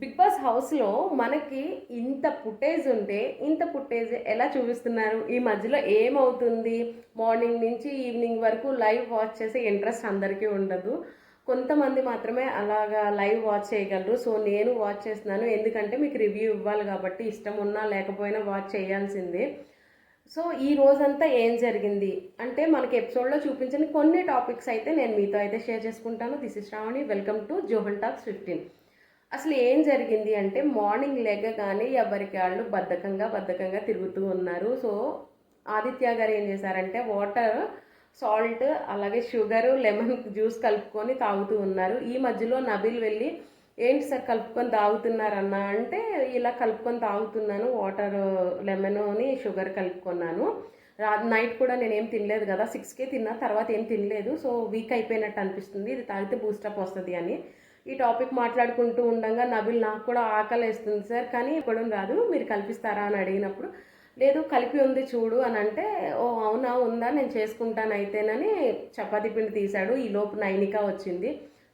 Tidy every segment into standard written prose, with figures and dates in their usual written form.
Big boss హౌస్‌లో మనకి ఇంత ఫుటేజ్ ఉంటే, ఇంత ఫుటేజ్ ఎలా చూపిస్తున్నారు? ఈ మధ్యలో ఏమవుతుంది? మార్నింగ్ నుంచి ఈవినింగ్ వరకు లైవ్ వాచ్ చేసే ఇంట్రెస్ట్ అందరికీ ఉండదు. కొంతమంది మాత్రమే అలాగా లైవ్ వాచ్ చేయగలరు. సో, నేను వాచ్ చేస్తున్నాను. ఎందుకంటే మీకు రివ్యూ ఇవ్వాలి కాబట్టి ఇష్టం ఉన్నా లేకపోయినా వాచ్ చేయాల్సిందే. సో, ఈ రోజంతా ఏం జరిగింది? అంటే మనకి ఎపిసోడ్‌లో చూపించిన కొన్ని టాపిక్స్ అయితే నేను మీతో అయితే షేర్ చేసుకుంటాను. This is Shravani. Welcome to Johan talks 15. అసలు ఏం జరిగింది అంటే మార్నింగ్ లెగగానే ఎవరికి ఆళ్ళు బద్ధకంగా తిరుగుతూ ఉన్నారు. సో, ఆదిత్య గారు ఏం చేశారంటే వాటర్, సాల్ట్ అలాగే షుగరు, లెమన్ జ్యూస్ కలుపుకొని తాగుతూ ఉన్నారు. ఈ మధ్యలో నబీల్ వెళ్ళి ఏంటి సార్ కలుపుకొని తాగుతున్నారన్నా అంటే ఇలా కలుపుకొని తాగుతున్నాను వాటర్, లెమనుని షుగర్ కలుపుకున్నాను. నైట్ కూడా నేనేం తినలేదు కదా, 6కే తిన్నా, తర్వాత ఏం తినలేదు. సో వీక్ అయిపోయినట్టు అనిపిస్తుంది, ఇది తాగితే బూస్టప్ వస్తుంది అని ఈ టాపిక్ మాట్లాడుకుంటూ ఉండగా నబిల్ నాకు కూడా ఆకలేస్తుంది సార్ కానీ ఇవ్వడం రాదు, మీరు కల్పిస్తారా అని అడిగినప్పుడు లేదు కలిపి ఉంది చూడు అని అంటే ఓ అవునా ఉందా నేను చేసుకుంటాను అయితేనని చపాతీ పిండి తీశాడు. ఈ లోపు నైనిక వచ్చింది.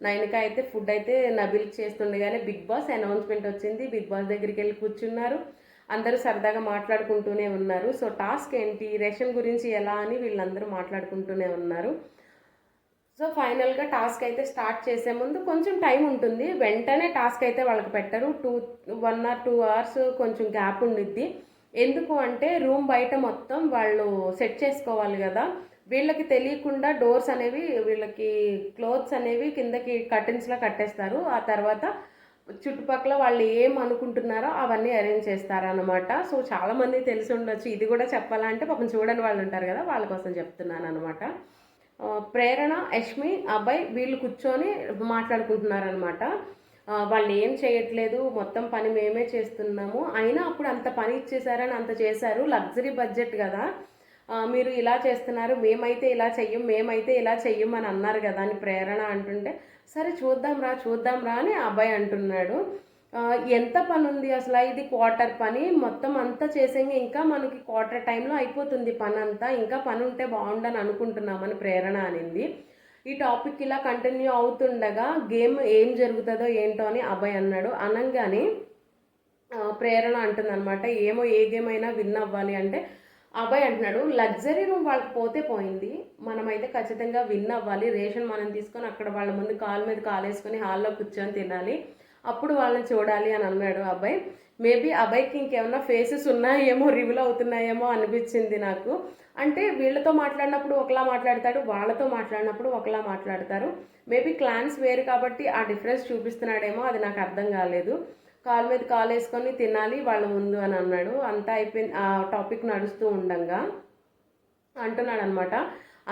నైనిక అయితే ఫుడ్ అయితే నబిల్కి చేస్తుండగానే బిగ్ బాస్ అనౌన్స్మెంట్ వచ్చింది. బిగ్ బాస్ దగ్గరికి వెళ్ళి కూర్చున్నారు. అందరూ సరదాగా మాట్లాడుకుంటూనే ఉన్నారు. సో టాస్క్ ఏంటి, రేషన్ గురించి ఎలా అని వీళ్ళందరూ మాట్లాడుకుంటూనే ఉన్నారు. సో ఫైనల్గా టాస్క్ అయితే స్టార్ట్ చేసే ముందు కొంచెం టైం ఉంటుంది. వెంటనే టాస్క్ అయితే వాళ్ళకి పెట్టరు. 1 or 2 అవర్స్ కొంచెం గ్యాప్ ఉండిద్ది. ఎందుకు అంటే రూమ్ బయట మొత్తం వాళ్ళు సెట్ చేసుకోవాలి కదా. వీళ్ళకి తెలియకుండా డోర్స్ అనేవి, వీళ్ళకి క్లోత్స్ అనేవి కిందకి కర్టెన్స్లా కట్టేస్తారు. ఆ తర్వాత చుట్టుపక్కల వాళ్ళు ఏం అనుకుంటున్నారో అవన్నీ అరేంజ్ చేస్తారనమాట. సో చాలామంది తెలిసి ఉండొచ్చు, ఇది కూడా చెప్పాలంటే పాపం చూడని వాళ్ళు ఉంటారు కదా, వాళ్ళ కోసం చెప్తున్నాను అనమాట. ప్రేరణ, యష్మి, అబ్బాయి వీళ్ళు కూర్చొని మాట్లాడుకుంటున్నారనమాట. వాళ్ళు ఏం చేయట్లేదు, మొత్తం పని మేమే చేస్తున్నాము, అయినా అప్పుడు అంత పని ఇచ్చేసారని అంత చేశారు, లగ్జరీ బడ్జెట్ కదా, మీరు ఇలా చేస్తున్నారు, మేమైతే ఇలా చెయ్యం, మేమైతే ఇలా చెయ్యం అని అన్నారు కదా అని ప్రేరణ అంటుంటే సరే చూద్దాం రా అని అబ్బాయి అంటున్నాడు. ఎంత పని ఉంది అసలు, ఇది క్వార్టర్ పని, మొత్తం అంతా చేసేంగా ఇంకా మనకి క్వార్టర్ టైంలో అయిపోతుంది పని అంతా, ఇంకా పని ఉంటే బాగుండని అనుకుంటున్నామని ప్రేరణ అనింది. ఈ టాపిక్ ఇలా కంటిన్యూ అవుతుండగా గేమ్ ఏం జరుగుతుందో ఏంటో అని అబ్బాయి అన్నాడు. అనగానే ప్రేరణ అంటుందన్నమాట ఏమో ఏ గేమ్ అయినా విన్ అవ్వాలి అంటే అబ్బాయి అంటున్నాడు లగ్జరీ రూమ్ వాళ్ళకి పోతే పోయింది, మనమైతే ఖచ్చితంగా విన్ అవ్వాలి, రేషన్ మనం తీసుకొని అక్కడ వాళ్ళ ముందు కాలు మీద కాలేసుకొని హాల్లో కూర్చొని తినాలి, అప్పుడు వాళ్ళని చూడాలి అని అన్నాడు అబ్బాయి. మేబీ అబ్బాయికి ఇంకేమన్నా ఫేసెస్ ఉన్నాయేమో, రివీల్ అవుతున్నాయేమో అనిపించింది నాకు. అంటే వీళ్ళతో మాట్లాడినప్పుడు ఒకలా మాట్లాడతాడు, వాళ్ళతో మాట్లాడినప్పుడు ఒకలా మాట్లాడతారు. మేబీ క్లాన్స్ వేరు కాబట్టి ఆ డిఫరెన్స్ చూపిస్తున్నాడేమో, అది నాకు అర్థం కాలేదు. కాలు మీద కాలు వేసుకొని తినాలి వాళ్ళ ముందు అని అన్నాడు. అంతా అయిపోయింది. ఆ టాపిక్ నడుస్తూ ఉండంగా అంటున్నాడు అనమాట,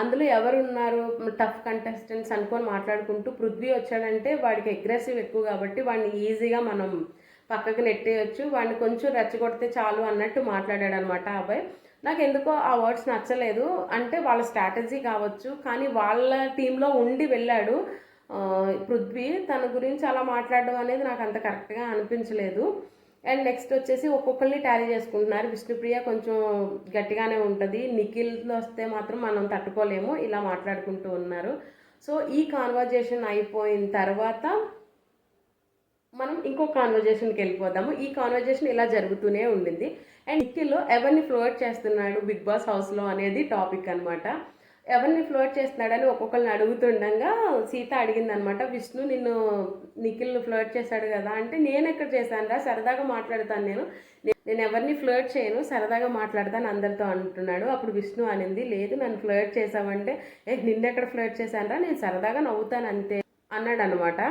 అందులో ఎవరున్నారు టఫ్ కంటెస్టెంట్స్ అనుకొని మాట్లాడుకుంటూ పృథ్వీ వచ్చాడంటే వాడికి అగ్రెసివ్ ఎక్కువ కాబట్టి వాడిని ఈజీగా మనం పక్కకి నెట్టేయచ్చు, వాడిని కొంచెం రెచ్చగొడితే చాలు అన్నట్టు మాట్లాడాడు అనమాట అబ్బాయి. నాకు ఎందుకో ఆ వర్డ్స్ నచ్చలేదు. అంటే వాళ్ళ స్ట్రాటజీ కావచ్చు, కానీ వాళ్ళ టీంలో ఉండి వెళ్ళాడు పృథ్వీ, తన గురించి అలా మాట్లాడడం అనేది నాకు అంత కరెక్ట్గా అనిపించలేదు. అండ్ నెక్స్ట్ వచ్చేసి ఒక్కొక్కరిని టాలీ చేసుకుంటున్నారు. విష్ణుప్రియ కొంచెం గట్టిగానే ఉంటుంది, నిఖిల్తో వస్తే మాత్రం మనం తట్టుకోలేము, ఇలా మాట్లాడుకుంటూ ఉన్నారు. సో ఈ కాన్వర్జేషన్ అయిపోయిన తర్వాత మనం ఇంకో కాన్వర్జేషన్కి వెళ్ళిపోదాము. ఈ కాన్వర్జేషన్ ఇలా జరుగుతూనే ఉండింది. అండ్ నిఖిల్ ఎవరిని ఫ్లోట్ చేస్తున్నాడు బిగ్ బాస్ హౌస్లో అనేది టాపిక్ అనమాట. ఎవరిని ఫ్లోట్ చేస్తున్నాడని ఒక్కొక్కరిని అడుగుతుండగా సీత అడిగిందనమాట, విష్ణు నిన్ను నిఖిల్ ఫ్లోట్ చేశాడు కదా అంటే నేను ఎక్కడ చేశాను రా, సరదాగా మాట్లాడతాను, నేను ఎవరిని ఫ్లోట్ చేయను, సరదాగా మాట్లాడతాను అందరితో అంటున్నాడు. అప్పుడు విష్ణు అనింది లేదు నన్ను ఫ్లోట్ చేసావంటే నిన్నెక్కడ ఫ్లోట్ చేశాను రా, నేను సరదాగా నవ్వుతాను అంతే అన్నాడు అనమాట.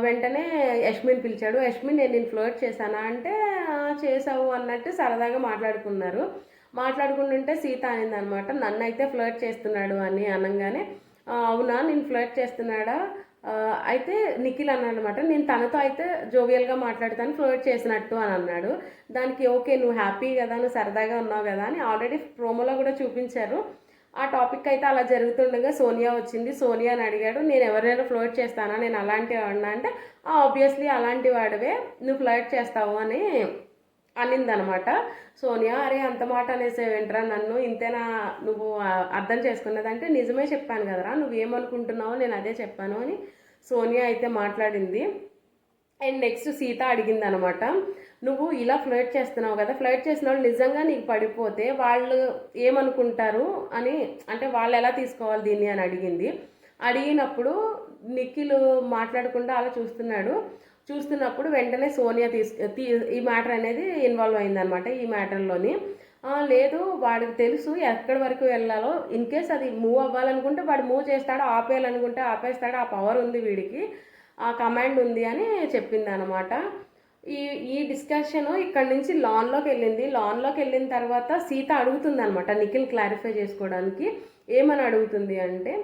వెంటనే యష్మిని పిలిచాడు. యష్మిన్ నేను ఫ్లోట్ చేశానా అంటే చేసావు అన్నట్టు సరదాగా మాట్లాడుకున్నారు. మాట్లాడుకుంటుంటే సీత అనింది అనమాట, నన్ను అయితే ఫ్లర్ట్ చేస్తున్నాడు అని అనగానే అవునా నేను ఫ్లర్ట్ చేస్తున్నాడా, అయితే నిఖిల్ అన్నాడు అనమాట, నేను తనతో అయితే జోవియల్గా మాట్లాడతాను, ఫ్లర్ట్ చేసినట్టు అని అన్నాడు. దానికి ఓకే నువ్వు హ్యాపీ కదా, నువ్వు సరదాగా ఉన్నావు కదా అని ఆల్రెడీ ప్రోమోలో కూడా చూపించారు. ఆ టాపిక్ అయితే అలా జరుగుతుండగా సోనియా వచ్చింది. సోనియాని అడిగాడు నేను ఎవరైనా ఫ్లర్ట్ చేస్తానా, నేను అలాంటి వాడినా అంటే ఆబ్వియస్లీ అలాంటి వాడివే, నువ్వు ఫ్లర్ట్ చేస్తావు అని అనిందనమాట. సోనియా అరే అంత మాట అనేసేవేంట్రా నన్ను, ఇంతేనా నువ్వు అర్థం చేసుకున్నదంటే నిజమే చెప్పాను కదరా, నువ్వేమనుకుంటున్నావో నేను అదే చెప్పాను అని సోనియా అయితే మాట్లాడింది. అండ్ నెక్స్ట్ సీత అడిగింది అనమాట, నువ్వు ఇలా ఫ్లర్ట్ చేస్తున్నావు కదా, ఫ్లర్ట్ చేసిన వాళ్ళు నిజంగా నీకు పడిపోతే వాళ్ళు ఏమనుకుంటారు అని, అంటే వాళ్ళు ఎలా తీసుకోవాలి దీన్ని అని అడిగింది. అడిగినప్పుడు నిఖిల్ మాట్లాడకుండా అలా చూస్తున్నప్పుడు వెంటనే సోనియా ఈ మ్యాటర్ అనేది ఇన్వాల్వ్ అయిందనమాట ఈ మ్యాటర్లోని. లేదు వాడికి తెలుసు ఎక్కడి వరకు వెళ్ళాలో, ఇన్ కేస్ అది మూవ్ అవ్వాలనుకుంటే వాడు మూవ్ చేస్తాడు, ఆపేయాలనుకుంటే ఆపేస్తాడు, ఆ పవర్ ఉంది వీడికి, ఆ కమాండ్ ఉంది అని చెప్పింది అనమాట. ఈ ఈ డిస్కషన్ ఇక్కడ నుంచి లాన్లోకి వెళ్ళిన తర్వాత సీత అడుగుతుంది అనమాట నిఖిల్ క్లారిఫై చేసుకోవడానికి. ఏమని అడుగుతుంది అంటే,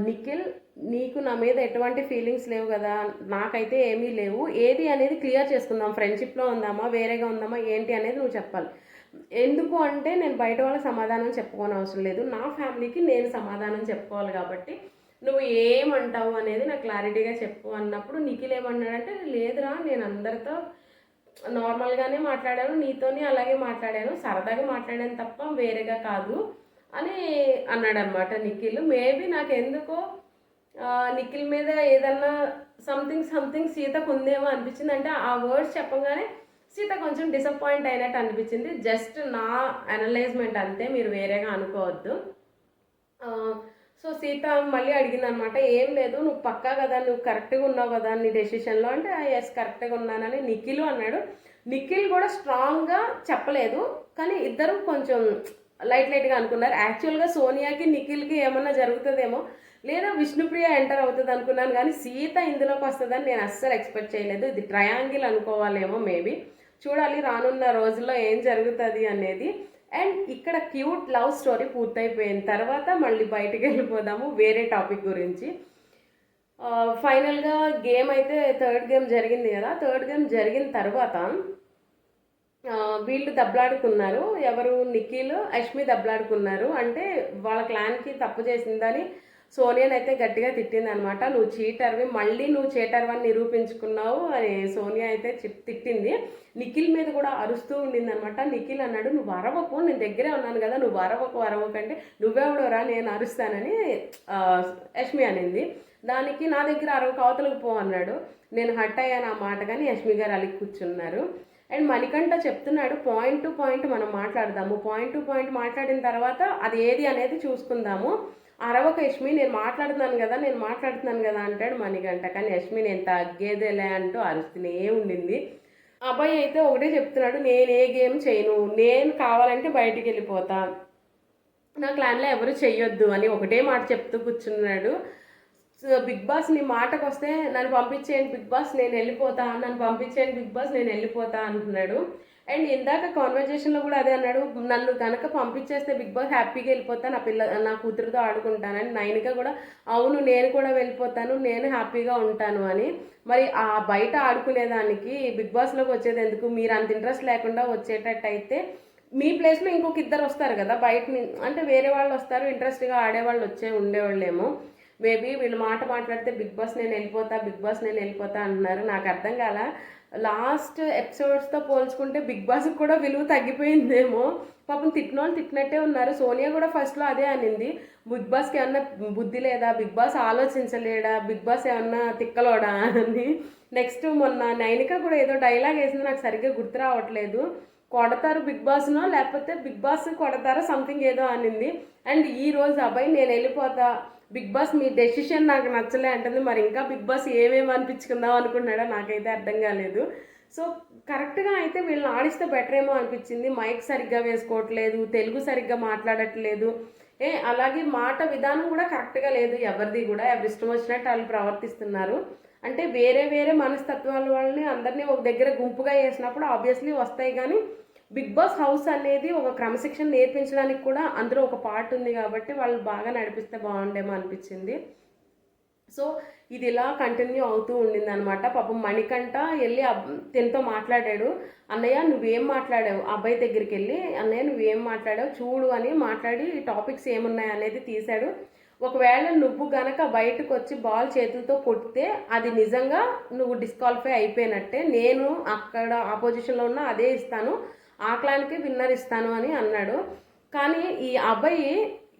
నిఖిల్ నీకు నా మీద ఎటువంటి ఫీలింగ్స్ లేవు కదా, నాకైతే ఏమీ లేవు, ఏది అనేది క్లియర్ చేసుకుందాం, ఫ్రెండ్షిప్లో ఉందామా వేరేగా ఉందామా ఏంటి అనేది నువ్వు చెప్పాలి. ఎందుకు అంటే నేను బయట వాళ్ళకి సమాధానం చెప్పుకోని అవసరం లేదు, నా ఫ్యామిలీకి నేను సమాధానం చెప్పుకోవాలి, కాబట్టి నువ్వు ఏమంటావు అనేది నాకు క్లారిటీగా చెప్పు అన్నప్పుడు నిఖిల్ ఏమన్నాడంటే, లేదురా నేను అందరితో నార్మల్గానే మాట్లాడాను, నీతోని అలాగే మాట్లాడాను, సరదాగా మాట్లాడాను తప్ప వేరేగా కాదు అని అన్నాడు అనమాట నిఖిల్. మేబీ నాకు ఎందుకో నిఖిల్ మీద ఏదన్నా సంథింగ్ సీతకు ఉందేమో అనిపించింది. అంటే ఆ వర్డ్స్ చెప్పగానే సీత కొంచెం డిసప్పాయింట్ అయినట్టు అనిపించింది. జస్ట్ నా అనలైజ్మెంట్ అంతే, మీరు వేరేగా అనుకోవద్దు. సో సీత మళ్ళీ అడిగింది అనమాట, ఏం లేదు నువ్వు పక్కా కదా, నువ్వు కరెక్ట్గా ఉన్నావు కదా నీ డెసిషన్లో అంటే, ఎస్ కరెక్ట్గా ఉన్నానని నిఖిల్ అన్నాడు. నిఖిల్ కూడా స్ట్రాంగ్గా చెప్పలేదు, కానీ ఇద్దరు కొంచెం లైట్గా అనుకున్నారు. యాక్చువల్గా సోనియాకి నిఖిల్కి ఏమన్నా జరుగుతుందేమో, లేదా విష్ణుప్రియ ఎంటర్ అవుతుంది అనుకున్నాను, కానీ సీత ఇందులోకి వస్తుందని నేను అస్సలు ఎక్స్పెక్ట్ చేయలేదు. ఇది ట్రయాంగిల్ అనుకోవాలేమో, మేబీ చూడాలి రానున్న రోజుల్లో ఏం జరుగుతుంది అనేది. అండ్ ఇక్కడ క్యూట్ లవ్ స్టోరీ పూర్తయిపోయిన తర్వాత మళ్ళీ బయటికి వెళ్ళిపోదాము వేరే టాపిక్ గురించి. ఫైనల్గా గేమ్ అయితే థర్డ్ గేమ్ జరిగింది కదా, థర్డ్ గేమ్ జరిగిన తర్వాత వీళ్ళు దెబ్బలాడుకున్నారు. ఎవరు, నిఖిల్ అశ్మి దెబ్బలాడుకున్నారు. అంటే వాళ్ళ క్లాన్కి తప్పు చేసిందని సోనియాని అయితే గట్టిగా తిట్టింది అనమాట. నువ్వు చీటర్వి, మళ్ళీ నువ్వు చీటర్వని నిరూపించుకున్నావు అని సోనియా అయితే తిట్టింది. నిఖిల్ మీద కూడా అరుస్తూ ఉండింది అనమాట. నిఖిల్ అన్నాడు, నువ్వు అరవకు, నేను దగ్గరే ఉన్నాను కదా, నువ్వు అరవకు అంటే నువ్వెవడోరా నేను అరుస్తానని యష్మి అనింది. దానికి నా దగ్గర అరవకు, అవతలకు పో అన్నాడు. నేను హట్ అయ్యాను ఆ మాట, కానీ యష్మి గారు అలిగి కూర్చున్నారు. అండ్ మణికంఠ చెప్తున్నాడు, పాయింట్ టు పాయింట్ మనం మాట్లాడదాము, పాయింట్ టు పాయింట్ మాట్లాడిన తర్వాత అది ఏది అనేది చూసుకుందాము, అరవక యష్మి నేను మాట్లాడుతున్నాను కదా అంటాడు మణికంఠ. కానీ యష్మి నేను తగ్గేదేలే అంటూ అరుస్తూనే ఉండింది. అబ్బాయి అయితే ఒకటే చెప్తున్నాడు, నేను ఏ గేమ్ చేయను, నేను కావాలంటే బయటికి వెళ్ళిపోతా, నా క్లాన్లో ఎవరు చెయ్యొద్దు అని ఒకటే మాట చెప్తూ కూర్చున్నాడు. బిగ్ బాస్ నీ మాటకు వస్తే నన్ను పంపించేయండి బిగ్ బాస్ నేను వెళ్ళిపోతా, నన్ను పంపించేయండి బిగ్ బాస్ నేను వెళ్ళిపోతా అంటున్నాడు. అండ్ ఇందాక కాన్వర్జేషన్లో కూడా అదే అన్నాడు, నన్ను కనుక పంపించేస్తే బిగ్ బాస్ హ్యాపీగా వెళ్ళిపోతా, నా కూతురుతో ఆడుకుంటానని. నైనిక కూడా అవును నేను కూడా వెళ్ళిపోతాను, నేను హ్యాపీగా ఉంటాను అని. మరి ఆ బయట ఆడుకునేదానికి బిగ్ బాస్లోకి వచ్చేది ఎందుకు? మీరు అంత ఇంట్రెస్ట్ లేకుండా వచ్చేటట్టయితే మీ ప్లేస్లో ఇంకొక ఇద్దరు వస్తారు కదా బయట, అంటే వేరే వాళ్ళు వస్తారు, ఇంట్రెస్ట్గా ఆడేవాళ్ళు ఉండేవాళ్ళేమో. మేబీ వీళ్ళు మాట్లాడితే బిగ్ బాస్ నేను వెళ్ళిపోతా అంటున్నారు. నాకు అర్థం కాల, లాస్ట్ ఎపిసోడ్స్తో పోల్చుకుంటే బిగ్ బాస్కి కూడా విలువ తగ్గిపోయిందేమో. పాపం తిట్టినట్టే ఉన్నారు. సోనియా కూడా ఫస్ట్లో అదే అనింది, బిగ్ బాస్కి ఏమన్నా బుద్ధి లేదా, బిగ్ బాస్ ఆలోచించలేడా, బిగ్ బాస్ ఏమన్నా తిక్కలోడా అని. నెక్స్ట్ మొన్న నైనిక కూడా ఏదో డైలాగ్ వేసింది, నాకు సరిగ్గా గుర్తు రావట్లేదు, కొడతారు బిగ్ బాస్నో లేకపోతే బిగ్ బాస్ కొడతారో సంథింగ్ ఏదో అనింది. అండ్ ఈ రోజు అబ్బాయి నేను వెళ్ళిపోతా, బిగ్ బాస్ మీ డెసిషన్ నాకు నచ్చలే అంటుంది. మరి ఇంకా బిగ్ బాస్ ఏమేమి అనిపించుకుందాం అనుకున్నాడో నాకైతే అర్థం కాలేదు. సో కరెక్ట్గా అయితే వీళ్ళని ఆడిస్తే బెటర్ ఏమో అనిపించింది. మైక్ సరిగ్గా వేసుకోవట్లేదు, తెలుగు సరిగ్గా మాట్లాడట్లేదు, అలాగే మాట విధానం కూడా కరెక్ట్గా లేదు ఎవరిది కూడా, ఎవరి ఇష్టం వచ్చినట్టు వాళ్ళు ప్రవర్తిస్తున్నారు. అంటే వేరే మనస్తత్వాల వాళ్ళని అందరినీ ఒక దగ్గర గుంపుగా వేసినప్పుడు ఆబ్వియస్లీ వస్తాయి, కానీ బిగ్ బాస్ హౌస్ అనేది ఒక క్రమశిక్షణ నేర్పించడానికి కూడా అందులో ఒక పార్ట్ ఉంది, కాబట్టి వాళ్ళు బాగా నడిపిస్తే బాగుండేమో అనిపించింది. సో ఇది ఇలా కంటిన్యూ అవుతూ ఉండింది అనమాట. పాపం మణికంఠ వెళ్ళి తనతో మాట్లాడాడు, అన్నయ్య నువ్వేం మాట్లాడావు, అబ్బాయి దగ్గరికి వెళ్ళి అన్నయ్య నువ్వేం మాట్లాడావు చూడు అని మాట్లాడి టాపిక్స్ ఏమున్నాయి అనేది తీశాడు. ఒకవేళ నువ్వు గనక బయటకు వచ్చి బాల్ చేతులతో కొడితే అది నిజంగా నువ్వు డిస్క్వాలిఫై అయిపోయినట్టే, నేను అక్కడ ఆపోజిషన్లో ఉన్న అదే ఇస్తాను, ఆ క్లాన్కి విన్నర్ ఇస్తాను అని అన్నాడు. కానీ ఈ అబ్బాయి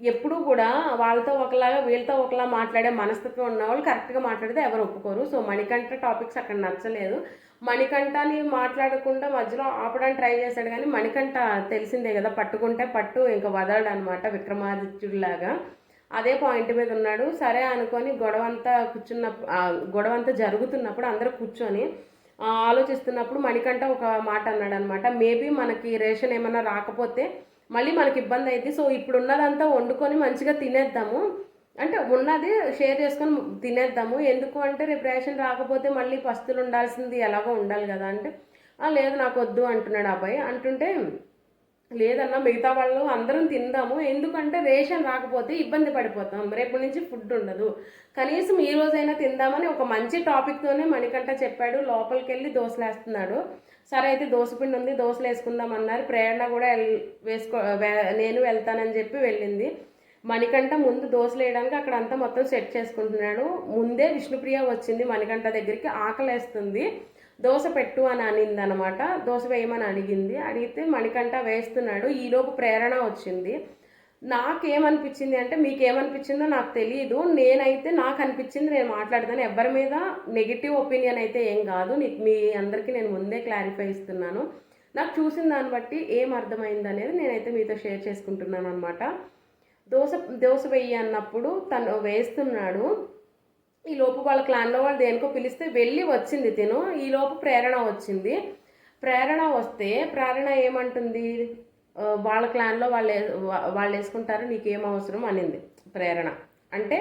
ఎప్పుడూ కూడా వాళ్ళతో ఒకలాగా వీళ్ళతో ఒకలా మాట్లాడే మనస్తత్వం ఉన్న వాళ్ళు కరెక్ట్గా మాట్లాడితే ఎవరు ఒప్పుకోరు. సో మణికంఠ టాపిక్స్ అక్కడ నచ్చలేదు. మణికంఠని మాట్లాడకుండా మధ్యలో ఆపడానికి ట్రై చేశాడు, కానీ మణికంఠ తెలిసిందే కదా, పట్టుకుంటే పట్టు ఇంకా వదలడు అనమాట, విక్రమాదిత్యుడిలాగా అదే పాయింట్ మీద ఉన్నాడు. సరే అనుకొని గొడవంతా జరుగుతున్నప్పుడు అందరూ కూర్చొని ఆలోచిస్తున్నప్పుడు మణికంఠ ఒక మాట అన్నాడు అనమాట. మేబీ మనకి రేషన్ ఏమైనా రాకపోతే మళ్ళీ మనకి ఇబ్బంది అయింది, సో ఇప్పుడు ఉన్నదంతా వండుకొని మంచిగా తినేద్దాము, అంటే ఉన్నది షేర్ చేసుకొని తినేద్దాము, ఎందుకు అంటే రేపు రేషన్ రాకపోతే మళ్ళీ పస్తులు ఉండాల్సింది ఎలాగో ఉండాలి కదా అంటే, లేదు నాకు వద్దు అంటున్నాడు అబ్బాయి. అంటుంటే లేదన్నా మిగతా వాళ్ళు అందరం తిందాము, ఎందుకంటే రేషన్ రాకపోతే ఇబ్బంది పడిపోతాం, రేపు నుంచి ఫుడ్ ఉండదు, కనీసం ఈ రోజైనా తిందామని ఒక మంచి టాపిక్తోనే మణికంఠ చెప్పాడు. లోపలికి వెళ్ళి దోశలు వేస్తున్నాడు. సరే అయితే దోశపిండి ఉంది, దోశలు వేసుకుందాం అన్నారు. ప్రేరణ కూడా నేను వెళ్తానని చెప్పి వెళ్ళింది. మణికంఠ ముందు దోశలు వేయడానికి అక్కడ అంతా మొత్తం సెట్ చేసుకుంటున్నాడు. ముందే విష్ణుప్రియ వచ్చింది మణికంఠ దగ్గరికి, ఆకలేస్తుంది, దోశ పెట్టు అని అనింది అనమాట. దోశ వేయమని అడిగితే మణికంఠ వేస్తున్నాడు. ఈలోపు ప్రేరణ వచ్చింది. నాకేమనిపించింది అంటే, మీకేమనిపించిందో నాకు తెలియదు, నేనైతే నాకు అనిపించింది నేను మాట్లాడతాను, ఎవరి మీద నెగిటివ్ ఒపీనియన్ అయితే ఏం కాదు, మీ అందరికీ నేను ముందే క్లారిఫై ఇస్తున్నాను. నాకు చూసిన దాన్ని బట్టి ఏం అర్థమైంది అనేది నేనైతే మీతో షేర్ చేసుకుంటున్నాను అనమాట. దోశ వెయ్యి అన్నప్పుడు తను వేస్తున్నాడు. ఈలోపు వాళ్ళ క్లాన్లో వాళ్ళు దేనికో పిలిస్తే వెళ్ళి వచ్చింది తిను. ఈలోపు ప్రేరణ వచ్చింది. ప్రేరణ వస్తే ప్రేరణ ఏమంటుంది, వాళ్ళ క్లాన్లో వాళ్ళు వేసుకుంటారు, నీకేం అవసరం అనింది ప్రేరణ. అంటే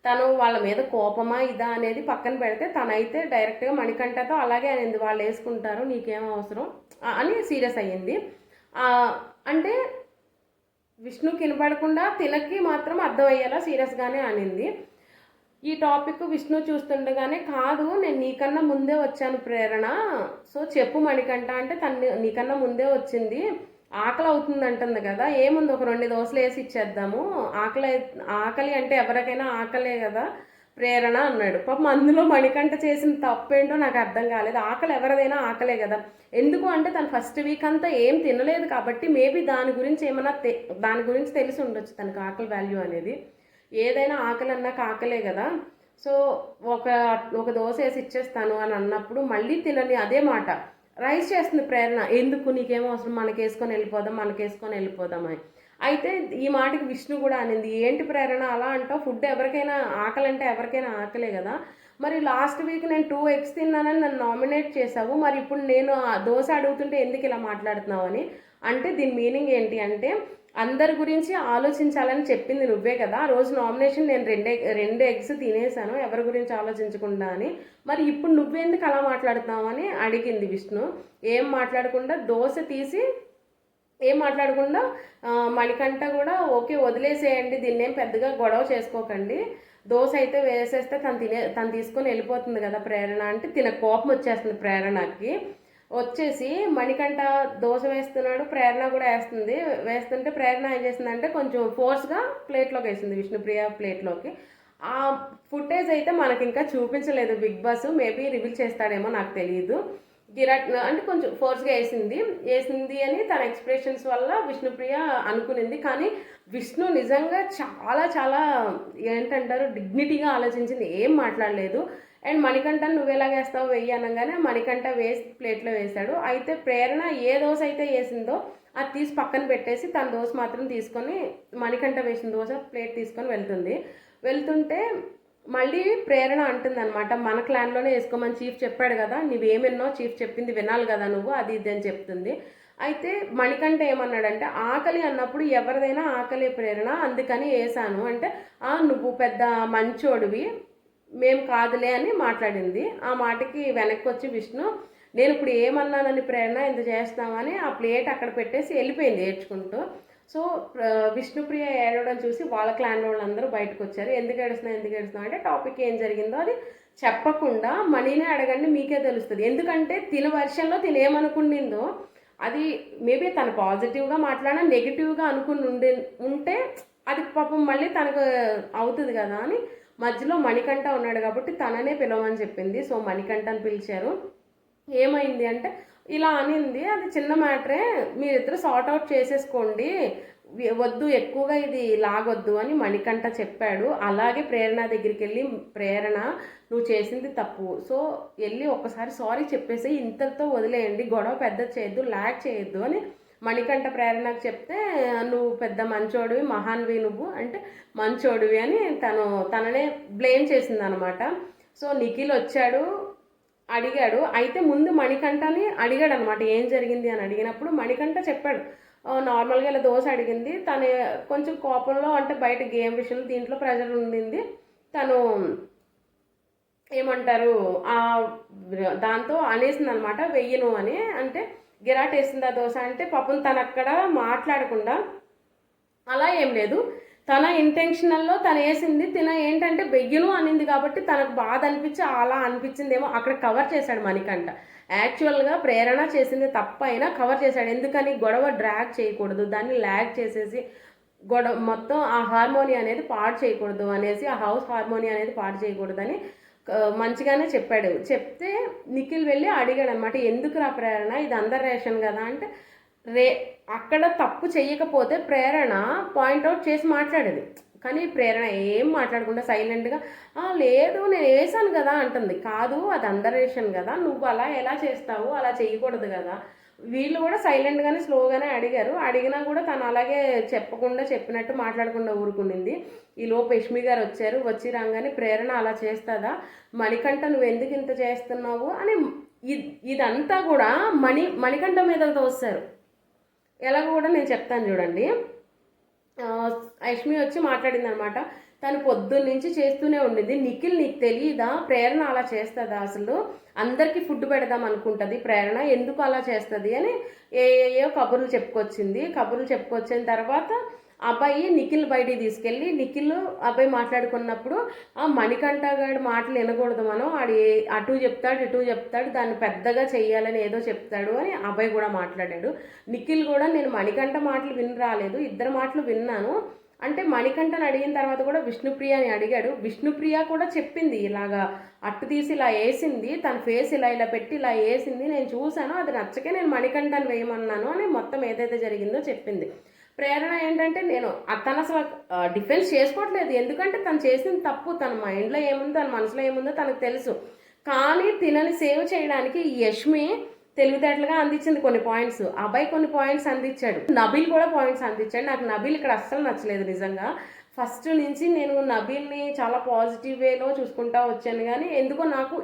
తను వాళ్ళ మీద కోపమా ఇదా అనేది పక్కన పెడితే తనైతే డైరెక్ట్గా మణికంఠతో అలాగే అనింది, వాళ్ళు వేసుకుంటారు నీకేం అవసరం అని సీరియస్ అయ్యింది. అంటే విష్ణుకి వినపడకుండా తినకి మాత్రం అర్థమయ్యేలా సీరియస్గానే అనింది. ఈ టాపిక్ విష్ణు చూస్తుండగానే, కాదు నేను నీకన్నా ముందే వచ్చాను ప్రేరణ, సో చెప్పు మణికంఠ అంటే, నీకన్నా ముందే వచ్చింది, ఆకలి అవుతుంది అంటుంది కదా, ఏముంది ఒక 2 దోశలు వేసి ఇచ్చేద్దాము, ఆకలి అంటే ఎవరికైనా ఆకలే కదా ప్రేరణ అన్నాడు. పాపం అందులో మణికంఠ చేసిన తప్పేంటో నాకు అర్థం కాలేదు. ఆకలి ఎవరిదైనా ఆకలే కదా, ఎందుకు అంటే తను ఫస్ట్ వీక్ అంతా ఏం తినలేదు కాబట్టి మేబీ దాని గురించి తెలిసి ఉండొచ్చు తనకు ఆకలి వాల్యూ అనేది. ఏదైనా ఆకలి అన్నాక ఆకలే కదా. సో ఒక దోశ వేసి ఇచ్చేస్తాను అని అన్నప్పుడు మళ్ళీ తినని అదే మాట రైస్ చేస్తుంది ప్రేరణ, ఎందుకు నీకేమో అవసరం, మనకేసుకొని వెళ్ళిపోదాం అని. అయితే ఈ మాటకి విష్ణు కూడా అనింది, ఏంటి ప్రేరణ అలా అంటావు, ఫుడ్ ఎవరికైనా ఆకలి అంటే ఎవరికైనా ఆకలే కదా, మరి లాస్ట్ వీక్ నేను 2 eggs తిన్నానని నన్ను నామినేట్ చేసావు, మరి ఇప్పుడు నేను దోశ అడుగుతుంటే ఎందుకు ఇలా మాట్లాడుతున్నావు అని. అంటే దీని మీనింగ్ ఏంటి అంటే, అందరి గురించి ఆలోచించాలని చెప్పింది నువ్వే కదా, ఆ రోజు నామినేషన్ నేను 2 eggs తినేసాను ఎవరి గురించి ఆలోచించకుండా అని, మరి ఇప్పుడు నువ్వెందుకు అలా మాట్లాడుతున్నావు అని అడిగింది విష్ణు. ఏం మాట్లాడకుండా మణికంఠ కూడా ఓకే వదిలేసేయండి, దీన్నేం పెద్దగా గొడవ చేసుకోకండి, దోశ అయితే వేసేస్తే తను తీసుకొని వెళ్ళిపోతుంది కదా ప్రేరణ అంటే, కోపం వచ్చేస్తుంది ప్రేరణకి. వచ్చేసి మణికంఠ దోశ వేస్తున్నాడు, ప్రేరణ కూడా వేస్తుంటే ప్రేరణ ఏం చేసిందంటే కొంచెం ఫోర్స్గా ప్లేట్లోకి వేసింది, విష్ణుప్రియ ప్లేట్లోకి. ఆ ఫుటేజ్ అయితే మనకి ఇంకా చూపించలేదు బిగ్ బాస్, మేబీ రివీల్ చేస్తాడేమో నాకు తెలియదు. అంటే కొంచెం ఫోర్స్గా వేసింది అని తన ఎక్స్ప్రెషన్స్ వల్ల విష్ణుప్రియ అనుకునింది. కానీ విష్ణు నిజంగా చాలా చాలా ఏంటంటారు డిగ్నిటీగా ఆలోచించింది, ఏం మాట్లాడలేదు. అండ్ మణికంఠను నువ్వెలాగేస్తావు వెయ్యి అనగానే మణికంఠ ప్లేట్లో వేశాడు. అయితే ప్రేరణ ఏ దోశ అయితే వేసిందో అది తీసి పక్కన పెట్టేసి తన దోశ మాత్రం తీసుకొని మణికంఠ వేసిన దోశ ప్లేట్ తీసుకొని వెళ్తుంటే మళ్ళీ ప్రేరణ అంటుంది అనమాట, మన క్లాన్లోనే వేసుకోమని చీఫ్ చెప్పాడు కదా, నువ్వేమెన్నో చీఫ్ చెప్పింది వినాలి కదా నువ్వు, అది ఇది అని చెప్తుంది. అయితే మణికంఠ ఏమన్నాడంటే, ఆకలి అన్నప్పుడు ఎవరిదైనా ఆకలి ప్రేరణ, అందుకని వేసాను అంటే, నువ్వు పెద్ద మంచోడివి మేము కాదులే అని మాట్లాడింది. ఆ మాటకి వెనక్కి వచ్చి విష్ణు, నేను ఇప్పుడు ఏమన్నానని ప్రేరణ ఇంత చేస్తామని ఆ ప్లేట్ అక్కడ పెట్టేసి వెళ్ళిపోయింది ఏడ్చుకుంటూ. సో విష్ణుప్రియ ఏడవడం చూసి వాళ్ళ క్లాన్ వాళ్ళందరూ బయటకు వచ్చారు. ఎందుకు ఏడుస్తున్నావు అంటే, టాపిక్ ఏం జరిగిందో అది చెప్పకుండా మనీనే అడగండి మీకే తెలుస్తుంది, ఎందుకంటే వర్షంలో ఏమనుకుండిందో అది మేబీ తను పాజిటివ్గా మాట్లాడినా నెగిటివ్గా ఉంటే అది పాపం మళ్ళీ తనకు అవుతుంది కదా అని మధ్యలో మణికంఠ ఉన్నాడు కాబట్టి తననే పిలవమని చెప్పింది. సో మణికంఠని పిలిచారు. ఏమైంది అంటే ఇలా అనింది, అది చిన్న మ్యాటరే, మీరిద్దరు సార్ట్ అవుట్ చేసేసుకోండి, వద్దు ఎక్కువగా ఇది లాగొద్దు అని మణికంఠ చెప్పాడు. అలాగే ప్రేరణ దగ్గరికి వెళ్ళి, ప్రేరణ నువ్వు చేసింది తప్పు, సో వెళ్ళి ఒక్కసారి సారీ చెప్పేసి ఇంతతో వదిలేయండి, గొడవ పెద్ద చేయొద్దు, లాగ్ చేయొద్దు అని మణికంఠ ప్రేరణకు చెప్తే, నువ్వు పెద్ద మంచోడివి, మహాన్వి నువ్వు అంటే మంచోడివి అని తననే బ్లేమ్ చేసింది అనమాట. సో నిఖిల్ వచ్చాడు, అడిగాడు. అయితే ముందు మణికంఠని అడిగాడు అనమాట ఏం జరిగింది అని. అడిగినప్పుడు మణికంఠ చెప్పాడు, నార్మల్గా ఇలా దోశ అడిగింది, తను కొంచెం కోపంలో అంటే బయట గేమ్ విషయంలో దీంట్లో ప్రెజర్ ఉండింది, తను ఏమంటారు దాంతో అనేసింది అనమాట వెయ్యను అని. అంటే గిరాట్ వేసింది ఆ దోశ అంటే పాపం తను అక్కడ మాట్లాడకుండా, అలా ఏం లేదు, తన ఇంటెన్షనల్లో తను వేసింది, ఏంటంటే వెయ్యను అనింది కాబట్టి తనకు బాధ అనిపించి అలా అనిపించిందేమో అక్కడ కవర్ చేశాడు మణికంఠ. యాక్చువల్గా ప్రేరణ చేసింది తప్పైనా కవర్ చేశాడు. ఎందుకని గొడవ డ్రాగ్ చేయకూడదు, దాన్ని ల్యాగ్ చేసేసి గొడవ మొత్తం ఆ హార్మోని అనేది పాడు చేయకూడదు అనేసి, ఆ హౌస్ హార్మోని అనేది పాడు చేయకూడదని మంచిగానే చెప్పాడు. చెప్తే నిఖిల్ వెళ్ళి అడిగాడు అనమాట, ఎందుకు రా ప్రేరణ, ఇది అందరి రేషన్ కదా అంటే, అక్కడ తప్పు చెయ్యకపోతే ప్రేరణ పాయింట్అవుట్ చేసి మాట్లాడేది. కానీ ప్రేరణ ఏం మాట్లాడకుండా సైలెంట్గా లేదు నేను వేసాను కదా అంటుంది. కాదు అది అందరి రేషన్ కదా, నువ్వు అలా ఎలా చేస్తావు, అలా చేయకూడదు కదా. వీళ్ళు కూడా సైలెంట్గానే స్లోగానే అడిగారు. అడిగినా కూడా తను అలాగే చెప్పకుండా చెప్పినట్టు మాట్లాడకుండా ఊరుకునింది. ఈలోపు యష్మి గారు వచ్చారు. వచ్చి రాగానే ప్రేరణ అలా చేస్తుందా, మణికంఠ నువ్వు ఎందుకు ఇంత చేస్తున్నావు అని ఇదంతా కూడా మణికంఠ మీద తోస్తారు. ఎలాగ కూడా నేను చెప్తాను చూడండి. యష్మి వచ్చి మాట్లాడింది అనమాట, తను పొద్దున్నుంచి చేస్తూనే ఉండింది. నిఖిల్ నీకు తెలియదా ప్రేరణ అలా చేస్తుందా, అసలు అందరికీ ఫుడ్ పెడదాం అనుకుంటుంది ప్రేరణ, ఎందుకు అలా చేస్తుంది అని ఏయో కబుర్లు చెప్పుకొచ్చింది. కబుర్లు చెప్పుకొచ్చిన తర్వాత అబ్బాయి నిఖిల్ బయటికి తీసుకెళ్ళి, నిఖిల్ అబ్బాయి మాట్లాడుకున్నప్పుడు మణికంఠ గారి మాటలు వినకూడదు మనం, ఆడి అటు చెప్తాడు ఇటు చెప్తాడు, దాన్ని పెద్దగా చెయ్యాలని ఏదో చెప్తాడు అని అబ్బాయి కూడా మాట్లాడాడు. నిఖిల్ కూడా నేను మణికంఠ మాటలు విని రాలేదు, ఇద్దరు మాటలు విన్నాను అంటే మణికంఠని అడిగిన తర్వాత కూడా విష్ణుప్రియ అని అడిగాడు. విష్ణుప్రియ కూడా చెప్పింది, ఇలాగా అట్టు తీసి ఇలా వేసింది, తన ఫేస్ ఇలా ఇలా పెట్టి ఇలా వేసింది, నేను చూశాను, అది నచ్చకే నేను మణికంఠని వేయమన్నాను అని మొత్తం ఏదైతే జరిగిందో చెప్పింది. ప్రేరణ ఏంటంటే నేను తను అసలు డిఫెన్స్ చేసుకోవట్లేదు, ఎందుకంటే తను చేసిన తప్పు, తన మైండ్లో ఏముందో తన మనసులో ఏముందో తనకు తెలుసు. కానీ తినని సేవ్ చేయడానికి యష్మి తెలివితేటలుగా అందించింది కొన్ని పాయింట్స్, అబ్బాయి కొన్ని పాయింట్స్ అందించాడు, నబీల్ కూడా పాయింట్స్ అందించాడు. నాకు నబీల్ ఇక్కడ అస్సలు నచ్చలేదు నిజంగా. ఫస్ట్ నుంచి నేను నబీల్ని చాలా పాజిటివ్ వేలో చూసుకుంటా వచ్చాను, కానీ ఎందుకో నాకు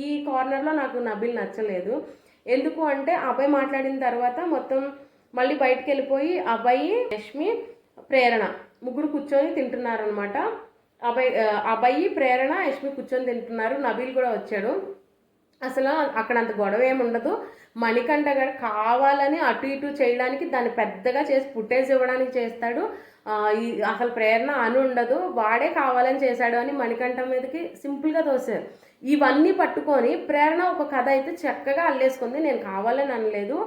ఈ కార్నర్లో నాకు నబీల్ నచ్చలేదు. ఎందుకు అంటే అబ్బాయి మాట్లాడిన తర్వాత మొత్తం మళ్ళీ బయటకు వెళ్ళిపోయి అబ్బాయి యష్మి ప్రేరణ ముగ్గురు కూర్చొని తింటున్నారు అనమాట. అబ్బాయి ప్రేరణ యష్మి కూర్చొని తింటున్నారు. నబీల్ కూడా వచ్చాడు. అసలు అక్కడ అంత గొడవ ఏమి ఉండదు. మణికంఠ గారు కావాలని అటు ఇటు చేయడానికి దాన్ని పెద్దగా చేసి ఫుటేజ్ ఇవ్వడానికి చేస్తాడు. అసలు ప్రేరణ అని ఉండదు, వాడే కావాలని చేశాడు అని మణికంఠ మీదకి సింపుల్గా తోసారు. ఇవన్నీ పట్టుకొని ప్రేరణ ఒక కథ అయితే చక్కగా అల్లేసుకుంది. నేను కావాలని అనలేదు,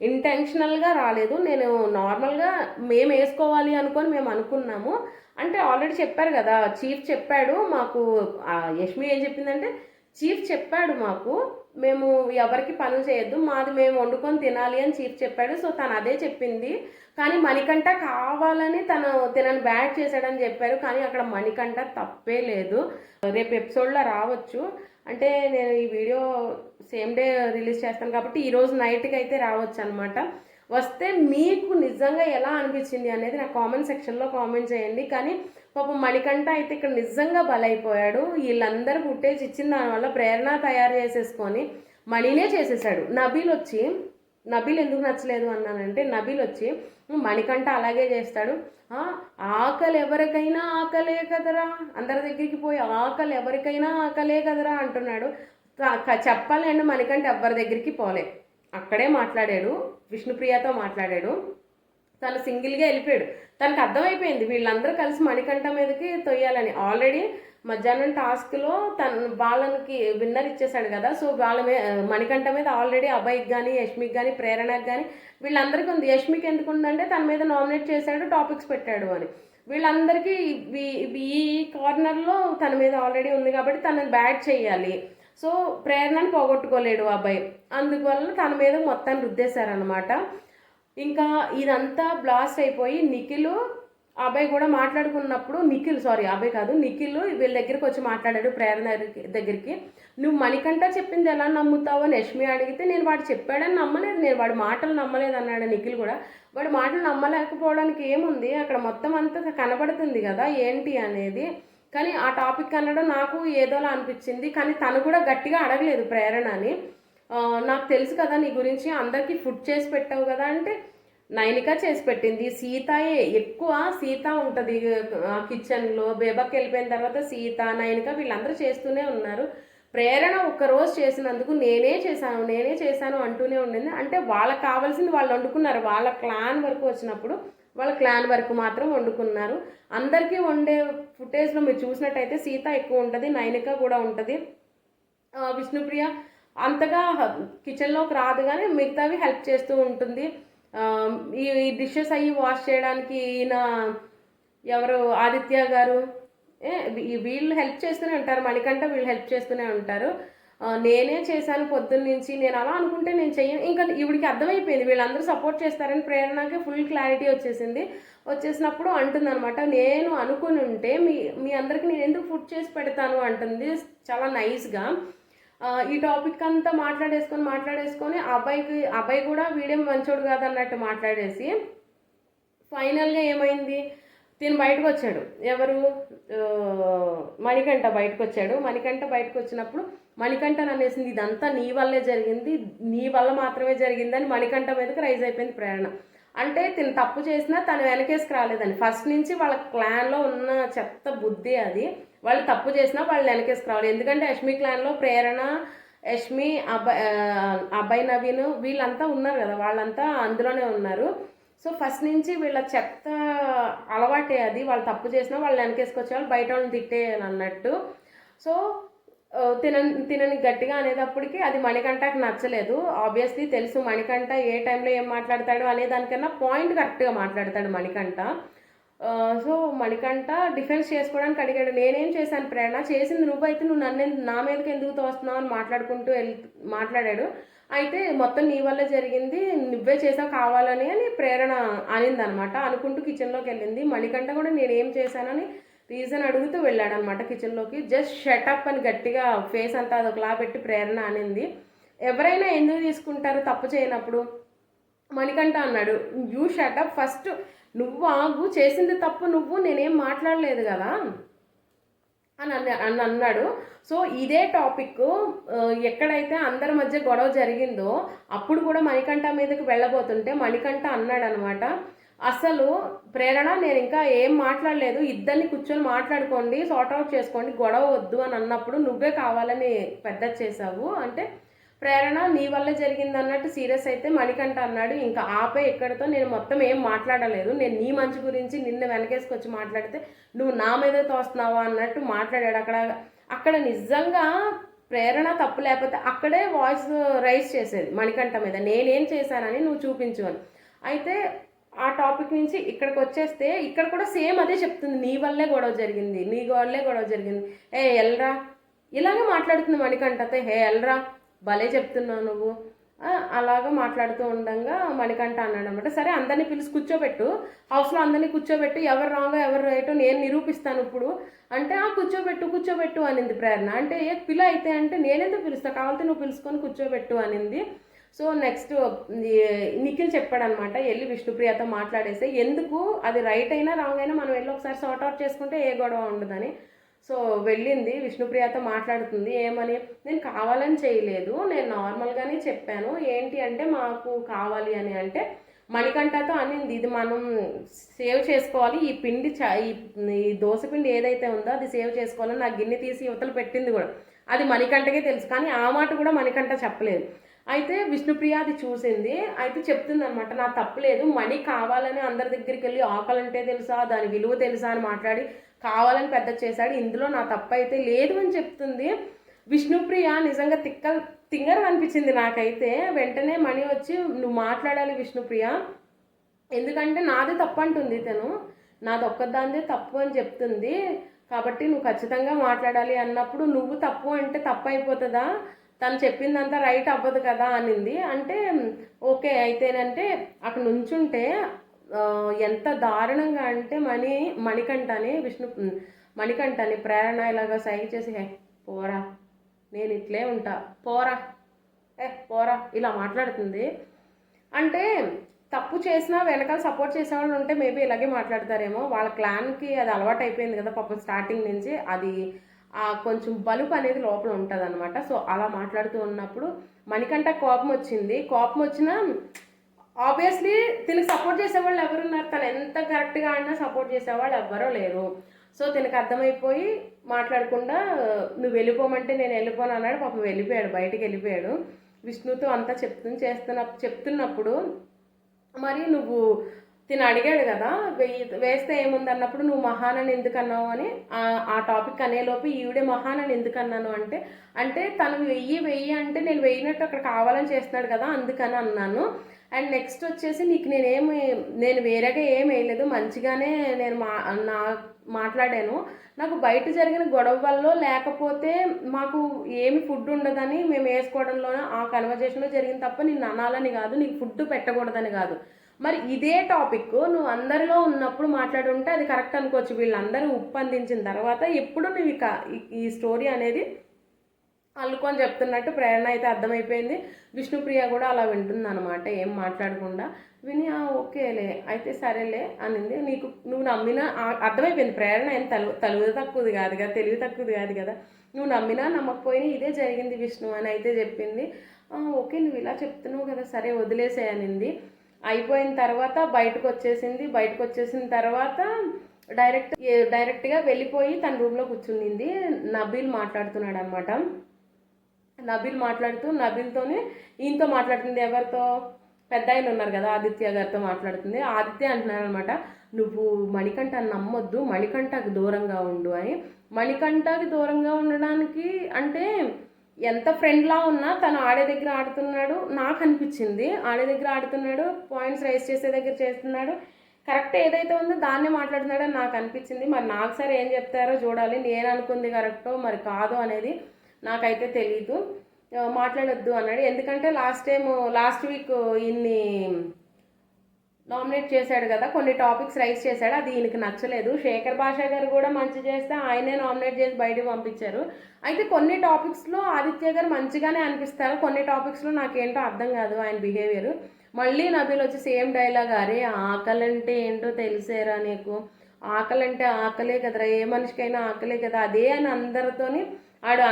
ఇంటెన్షనల్గా రాలేదు, నేను నార్మల్గా మేము వేసుకోవాలి అనుకొని మేము అనుకున్నాము అంటే ఆల్రెడీ చెప్పారు కదా, చీఫ్ చెప్పాడు మాకు. యష్మి ఏం చెప్పిందంటే చీఫ్ చెప్పాడు మాకు, మేము ఎవరికి పనులు చేయొద్దు, మాది మేము వండుకొని తినాలి అని చీఫ్ చెప్పాడు. సో తను అదే చెప్పింది. కానీ మణికంఠ కావాలని తినని బ్యాడ్ చేశాడని చెప్పారు. కానీ అక్కడ మణికంఠ తప్పే లేదు. రేపు ఎపిసోడ్లో రావచ్చు, అంటే నేను ఈ వీడియో సేమ్ డే రిలీజ్ చేస్తాను కాబట్టి ఈరోజు నైట్కి అయితే రావచ్చు అనమాట. వస్తే మీకు నిజంగా ఎలా అనిపించింది అనేది నాకు కామెంట్ సెక్షన్లో కామెంట్ చేయండి. కానీ పాపం మణికంఠ అయితే ఇక్కడ నిజంగా బలైపోయాడు. వీళ్ళందరూ ఫుటేజ్ ఇచ్చిన దానివల్ల ప్రేరణ తయారు చేసేసుకొని మణినే చేసేసాడు. నబీల్ ఎందుకు నచ్చలేదు అన్నానంటే, నబీల్ వచ్చి మణికంఠ అలాగే చేస్తాడు, ఆకలి ఎవరికైనా ఆకలే కదరా, అందరి దగ్గరికి పోయి ఆకలి ఎవరికైనా ఆకలే కదరా అంటున్నాడు. చెప్పాలి అంటే మణికంఠ ఎవరి దగ్గరికి పోలే, అక్కడే మాట్లాడాడు, విష్ణుప్రియతో మాట్లాడాడు, తను సింగిల్గా వెళ్ళిపోయాడు. తనకు అర్థమైపోయింది వీళ్ళందరూ కలిసి మణికంఠ మీదకి తొయ్యాలని. ఆల్రెడీ మధ్యాహ్నం టాస్క్లో వాళ్ళకి విన్నర్ ఇచ్చేసాడు కదా, సో వాళ్ళ మణికంఠ మీద ఆల్రెడీ అబ్బాయికి కానీ యష్మికి కానీ ప్రేరణకి కానీ వీళ్ళందరికీ ఉంది. యష్మికి ఎందుకు ఉందంటే తన మీద నామినేట్ చేశాడు, టాపిక్స్ పెట్టాడు అని. వీళ్ళందరికీ ఈ కార్నర్లో తన మీద ఆల్రెడీ ఉంది కాబట్టి తనని బ్యాట్ చేయాలి. సో ప్రేరణని పోగొట్టుకోలేడు అబ్బాయి, అందువల్ల తన మీద మొత్తాన్ని రుద్దేశారనమాట. ఇంకా ఇదంతా బ్లాస్ట్ అయిపోయి నిఖిల్ అబ్బాయి కూడా మాట్లాడుకున్నప్పుడు అబ్బాయి కాదు నిఖిల్ వీళ్ళ దగ్గరికి వచ్చి మాట్లాడాడు ప్రేరణ దగ్గరికి. నువ్వు మణికంఠ చెప్పింది ఎలా నమ్ముతావు అని యష్మి అడిగితే నేను వాడు చెప్పాడని నమ్మలేదు, నేను వాడి మాటలు నమ్మలేదు అన్నాడు నిఖిల్ కూడా. వాడి మాటలు నమ్మలేకపోవడానికి ఏముంది, అక్కడ మొత్తం అంతా కనబడుతుంది కదా ఏంటి అనేది. కానీ ఆ టాపిక్ అనడం నాకు ఏదోలా అనిపించింది. కానీ తను కూడా గట్టిగా అడగలేదు ప్రేరణని. నాకు తెలుసు కదా నీ గురించి, అందరికీ ఫుడ్ చేసి పెట్టావు కదా అంటే నైనిక చేసి పెట్టింది. సీతయే ఎక్కువ, సీత ఉంటుంది కిచెన్లో. బేబాకి వెళ్ళిపోయిన తర్వాత సీత, నైనిక వీళ్ళందరూ చేస్తూనే ఉన్నారు. ప్రేరణ ఒక్కరోజు చేసినందుకు నేనే చేశాను అంటూనే ఉండింది. అంటే వాళ్ళకి కావాల్సింది వాళ్ళు వండుకున్నారు. వాళ్ళ క్లాన్ వరకు వచ్చినప్పుడు వాళ్ళ క్లాన్ వరకు మాత్రం వండుకున్నారు. అందరికీ వండే ఫుటేజ్లో మీరు చూసినట్టయితే సీత ఎక్కువ ఉంటుంది, నైనిక కూడా ఉంటుంది. విష్ణుప్రియ అంతగా కిచెన్లోకి రాదు కానీ మిగతావి హెల్ప్ చేస్తూ ఉంటుంది. ఈ డిషెస్ అయ్యి వాష్ చేయడానికి ఈయన ఎవరు ఆదిత్య గారు వీళ్ళు హెల్ప్ చేస్తూనే ఉంటారు, మణికంఠ వీళ్ళు హెల్ప్ చేస్తూనే ఉంటారు. నేనే చేశాను పొద్దున్న నుంచి, నేను అలా అనుకుంటే నేను చెయ్యను. ఇంకా ఇవిడికి అర్థమైపోయింది వీళ్ళందరూ సపోర్ట్ చేస్తారని. ప్రేరణకి ఫుల్ క్లారిటీ వచ్చేసినప్పుడు అంటుంది అనమాట, నేను అనుకుని ఉంటే మీ అందరికి నేను ఎందుకు ఫుడ్ చేసి పెడతాను అంటుంది చాలా నైస్గా. ఈ టాపిక్ అంతా మాట్లాడేసుకొని అబ్బాయి కూడా వీడేం మంచోడు కాదన్నట్టు మాట్లాడేసి ఫైనల్గా ఏమైంది, తిను బయటకు వచ్చాడు. ఎవరు, మణికంఠ బయటకు వచ్చాడు. మణికంఠ బయటకు వచ్చినప్పుడు మణికంఠ అనేసింది ఇదంతా నీ వల్లే జరిగింది, నీ వల్ల మాత్రమే జరిగిందని మణికంఠ మీదకి రైజ్ అయిపోయింది ప్రేరణ. అంటే తిను తప్పు చేసినా తను వెనకేసుకు రాలేదని. ఫస్ట్ నుంచి వాళ్ళ క్లాన్లో ఉన్న చెత్త బుద్ధి అది. వాళ్ళు తప్పు చేసినా వాళ్ళు వెనకేసుకు రావాలి. ఎందుకంటే యష్మి క్లాన్లో ప్రేరణ, యష్మి, అబ్బాయి నవీన్ వీళ్ళంతా ఉన్నారు కదా, వాళ్ళంతా అందులోనే ఉన్నారు. సో ఫస్ట్ నుంచి వీళ్ళ చెత్త అలవాటే అది. వాళ్ళు తప్పు చేసినా వాళ్ళు వెనకేసుకొచ్చేవాళ్ళు, బయట వాళ్ళని తిట్టేయాలి అన్నట్టు. సో తినని గట్టిగా అనేటప్పటికి అది మణికంఠకి నచ్చలేదు. ఆబ్వియస్లీ తెలుసు మణికంఠ ఏ టైంలో ఏం మాట్లాడతాడు అనే దానికన్నా పాయింట్ కరెక్ట్గా మాట్లాడతాడు మణికంఠ. సో మణికంఠ డిఫెన్స్ చేసుకోవడానికి అడిగాడు, నేనేం చేశాను ప్రేరణ, చేసింది నువ్వైతే నువ్వు నా మీదకి ఎందుకు తోస్తున్నావు అని మాట్లాడాడు. అయితే మొత్తం నీ వల్ల జరిగింది, నువ్వే చేసావు కావాలని అని ప్రేరణ అనిందనమాట. అనుకుంటూ కిచెన్లోకి వెళ్ళింది. మణికంఠ కూడా నేనేం చేశానని రీజన్ అడుగుతూ వెళ్ళాడనమాట కిచెన్లోకి. జస్ట్ షటప్ అని గట్టిగా ఫేస్ అంతా అదొకలా పెట్టి ప్రేరణ అనింది. ఎవరైనా ఎందుకు తీసుకుంటారు తప్పు చేయనప్పుడు? మణికంఠ అన్నాడు, యూ షటప్, ఫస్ట్ నువ్వు ఆగు, చేసింది తప్పు నువ్వు, నేనేం మాట్లాడలేదు కదా అని అన్నాడు. సో ఇదే టాపిక్ ఎక్కడైతే అందరి మధ్య గొడవ జరిగిందో అప్పుడు కూడా మణికంఠ మీదకి వెళ్ళబోతుంటే మణికంఠ అన్నాడు అనమాట, అసలు ప్రేరణ నేను ఇంకా ఏం మాట్లాడలేదు, ఇద్దరిని కూర్చొని మాట్లాడుకోండి, సార్ట్ అవుట్ చేసుకోండి, గొడవ వద్దు అని అన్నప్పుడు నువ్వే కావాలని పెద్ద చేసావు అంటే ప్రేరణ నీ వల్ల జరిగింది అన్నట్టు సీరియస్ అయితే మణికంఠ అన్నాడు, ఇంకా ఆపే ఎక్కడితో, నేను మొత్తం ఏం మాట్లాడలేదు, నేను నీ మంచి గురించి నిన్ను వెనకేసుకొచ్చి మాట్లాడితే నువ్వు నా మీదే తోస్తున్నావా అన్నట్టు మాట్లాడాడు. అక్కడ నిజంగా ప్రేరణ తప్పు లేకపోతే అక్కడే వాయిస్ రైజ్ చేసేది మణికంఠ మీద, నేనేం చేశానని నువ్వు చూపించు అని. అయితే ఆ టాపిక్ నుంచి ఇక్కడికి వచ్చేస్తే ఇక్కడ కూడా సేమ్ అదే చెప్తుంది, నీ వల్లే గొడవ జరిగింది, నీ వల్లే గొడవ జరిగింది, ఏ ఎల్రా ఇలాగే మాట్లాడుతుంది మణికంఠతో. హే ఎల్రా భలే చెప్తున్నావు నువ్వు అలాగా మాట్లాడుతూ ఉండగా మణికంఠ అన్నాడు అనమాట, సరే అందరినీ పిలిచి కూర్చోబెట్టు, హౌస్లో అందరినీ కూర్చోబెట్టు, ఎవరు రాంగో ఎవరు రైటో నేను నిరూపిస్తాను ఇప్పుడు అంటే కూర్చోబెట్టు అనింది ప్రేరణ. అంటే పిల్ల అయితే అంటే నేనెందుకు పిలుస్తా, కావాలంటే నువ్వు పిలుచుకొని కూర్చోబెట్టు అనింది. సో నెక్స్ట్ నిఖిల్ చెప్పాడనమాట, వెళ్ళి విష్ణుప్రియతో మాట్లాడేస్తే ఎందుకు అది రైట్ అయినా రాంగ్ అయినా మనం వెళ్ళి ఒకసారి సార్ట్ అవుట్ చేసుకుంటే ఏ గొడవ ఉండదని. సో వెళ్ళింది విష్ణుప్రియతో మాట్లాడుతుంది. ఏమని, నేను కావాలని చేయలేదు, నేను నార్మల్గానే చెప్పాను, ఏంటి అంటే మాకు కావాలి అని. అంటే మణికంఠతో అనింది, ఇది మనం సేవ్ చేసుకోవాలి, ఈ పిండి ఈ దోశ పిండి ఏదైతే ఉందో అది సేవ్ చేసుకోవాలని నా గిన్నె తీసి యువతలు పెట్టింది కూడా, అది మణికంఠకే తెలుసు, కానీ ఆ మాట కూడా మణికంఠ చెప్పలేదు. అయితే విష్ణుప్రియ అది చూసింది, అయితే చెప్తుంది అనమాట, నా తప్పులేదు, మణి కావాలని అందరి దగ్గరికి వెళ్ళి ఆకలంటే తెలుసా, దాని విలువ తెలుసా అని మాట్లాడి కావాలని పెద్ద చేశాడు, ఇందులో నా తప్పు అయితే లేదు అని చెప్తుంది. విష్ణుప్రియ నిజంగా తింగర అనిపించింది నాకైతే. వెంటనే మణి వచ్చి నువ్వు మాట్లాడాలి విష్ణుప్రియ, ఎందుకంటే నాదే తప్పు అంటుంది తను, నాది ఒక్కదాందే తప్పు అని చెప్తుంది, కాబట్టి నువ్వు ఖచ్చితంగా మాట్లాడాలి అన్నప్పుడు నువ్వు తప్పు అంటే తప్పు అయిపోతుందా, తను చెప్పిందంతా రైట్ అవ్వదు కదా అనింది. అంటే ఓకే అయితేనంటే అక్కడ నుంచుంటే ఎంత దారుణంగా అంటే మణికంఠని మణికంఠని ప్రేరణ ఇలాగా సైగ చేసి హే పోరా, నేను ఇట్లే ఉంటా, పోరా, పోరా ఇలా మాట్లాడుతుంది. అంటే తప్పు చేసినా వెనకాల సపోర్ట్ చేసేవాళ్ళు ఉంటే మేబీ ఇలాగే మాట్లాడతారేమో. వాళ్ళ క్లాన్కి అది అలవాటు అయిపోయింది కదా పాపం స్టార్టింగ్ నుంచి. అది కొంచెం బలుపు అనేది లోపల ఉంటుంది అనమాట. సో అలా మాట్లాడుతూ ఉన్నప్పుడు మణికంఠ కోపం వచ్చింది. కోపం వచ్చినా ఆబ్వియస్లీ తినకు సపోర్ట్ చేసేవాళ్ళు ఎవరున్నారు? తను ఎంత కరెక్ట్గా ఆడినా సపోర్ట్ చేసేవాళ్ళు ఎవ్వరూ లేరు. సో తినకు అర్థమైపోయి మాట్లాడకుండా నువ్వు వెళ్ళిపోమంటే నేను వెళ్ళిపోను అన్నాడు. పాపం వెళ్ళిపోయాడు, బయటికి వెళ్ళిపోయాడు. విష్ణుతో అంతా చెప్తున్నప్పుడు మరి నువ్వు తిని అడిగాడు కదా వేస్తే ఏముంది అన్నప్పుడు నువ్వు మహానని ఎందుకు అన్నావు అని ఆ టాపిక్ అనేలోపు ఈవిడే మహానని ఎందుకు అన్నాను అంటే అంటే తను వెయ్యి అంటే నేను వెయ్యినట్టు అక్కడ కావాలని చేస్తున్నాడు కదా అందుకని అన్నాను. అండ్ నెక్స్ట్ వచ్చేసి నీకు నేను వేరేగా ఏం వేయలేదు, మంచిగానే నేను మాట్లాడాను. నాకు బయట జరిగిన గొడవ వల్ల లేకపోతే మాకు ఏమి ఫుడ్ ఉండదని మేము వేసుకోవడంలోనే ఆ కన్వర్జేషన్లో జరిగింది తప్ప నిన్ను అనాలని కాదు, నీకు ఫుడ్ పెట్టకూడదని కాదు. మరి ఇదే టాపిక్ నువ్వు అందరిలో ఉన్నప్పుడు మాట్లాడుంటే అది కరెక్ట్ అనుకోవచ్చు. వీళ్ళందరూ ఉప్పు అందించిన తర్వాత ఎప్పుడు నువ్వు ఈ స్టోరీ అనేది అల్లుకొని చెప్తున్నట్టు ప్రేరణ అయితే అర్థమైపోయింది. విష్ణుప్రియ కూడా అలా వింటుంది అనమాట, ఏం మాట్లాడకుండా విని ఓకేలే అయితే సరేలే అనింది. నువ్వు నమ్మినా అర్థమైపోయింది. ప్రేరణ ఏం తెలివి తక్కువది కాదు కదా నువ్వు నమ్మినా నమ్మకపోయినా ఇదే జరిగింది విష్ణు అని అయితే చెప్పింది. ఓకే నువ్వు ఇలా చెప్తున్నావు కదా సరే వదిలేసేయనింది. అయిపోయిన తర్వాత బయటకు వచ్చేసిన తర్వాత డైరెక్ట్గా వెళ్ళిపోయి తన రూమ్లో కూర్చునింది. నబీల్ మాట్లాడుతున్నాడు అనమాట. నబీల్తోనే ఈయనతో మాట్లాడుతుంది. ఎవరితో? పెద్ద ఆయన ఉన్నారు కదా ఆదిత్య గారితో మాట్లాడుతుంది. ఆదిత్య అంటున్నారు అనమాట, నువ్వు మణికంఠని నమ్మొద్దు, మణికంఠకి దూరంగా ఉండు అని. మణికంఠకి దూరంగా ఉండడానికి అంటే ఎంత ఫ్రెండ్లా ఉన్నా తను ఆడే దగ్గర ఆడుతున్నాడు నాకు అనిపించింది. ఆడే దగ్గర ఆడుతున్నాడు, పాయింట్స్ రైస్ చేసే దగ్గర చేస్తున్నాడు, కరెక్ట్ ఏదైతే ఉందో దాన్నే మాట్లాడుతున్నాడో నాకు అనిపించింది. మరి నాకు సరే ఏం చెప్తారో చూడాలి. నేను అనుకుంది కరెక్టో మరి కాదు అనేది నాకైతే తెలీదు. మాట్లాడొద్దు అన్నాడు. ఎందుకంటే లాస్ట్ వీక్ ఇన్ని నామినేట్ చేశాడు కదా, కొన్ని టాపిక్స్ రైస్ చేశాడు, అది ఈయనకి నచ్చలేదు. శేఖర్ భాషా గారు కూడా మంచి చేస్తే ఆయనే నామినేట్ చేసి బయటకు పంపించారు. అయితే కొన్ని టాపిక్స్లో ఆదిత్య గారు మంచిగానే అనిపిస్తారు, కొన్ని టాపిక్స్లో నాకేంటో అర్థం కాదు ఆయన బిహేవియర్. మళ్ళీ నబీల్ వచ్చి సేమ్ డైలాగ్, అరే ఆకలంటే ఏంటో తెలిసేరా నీకు, ఆకలంటే ఆకలే కదరా, ఏ మనిషికైనా ఆకలే కదా, అదే అని అందరితోని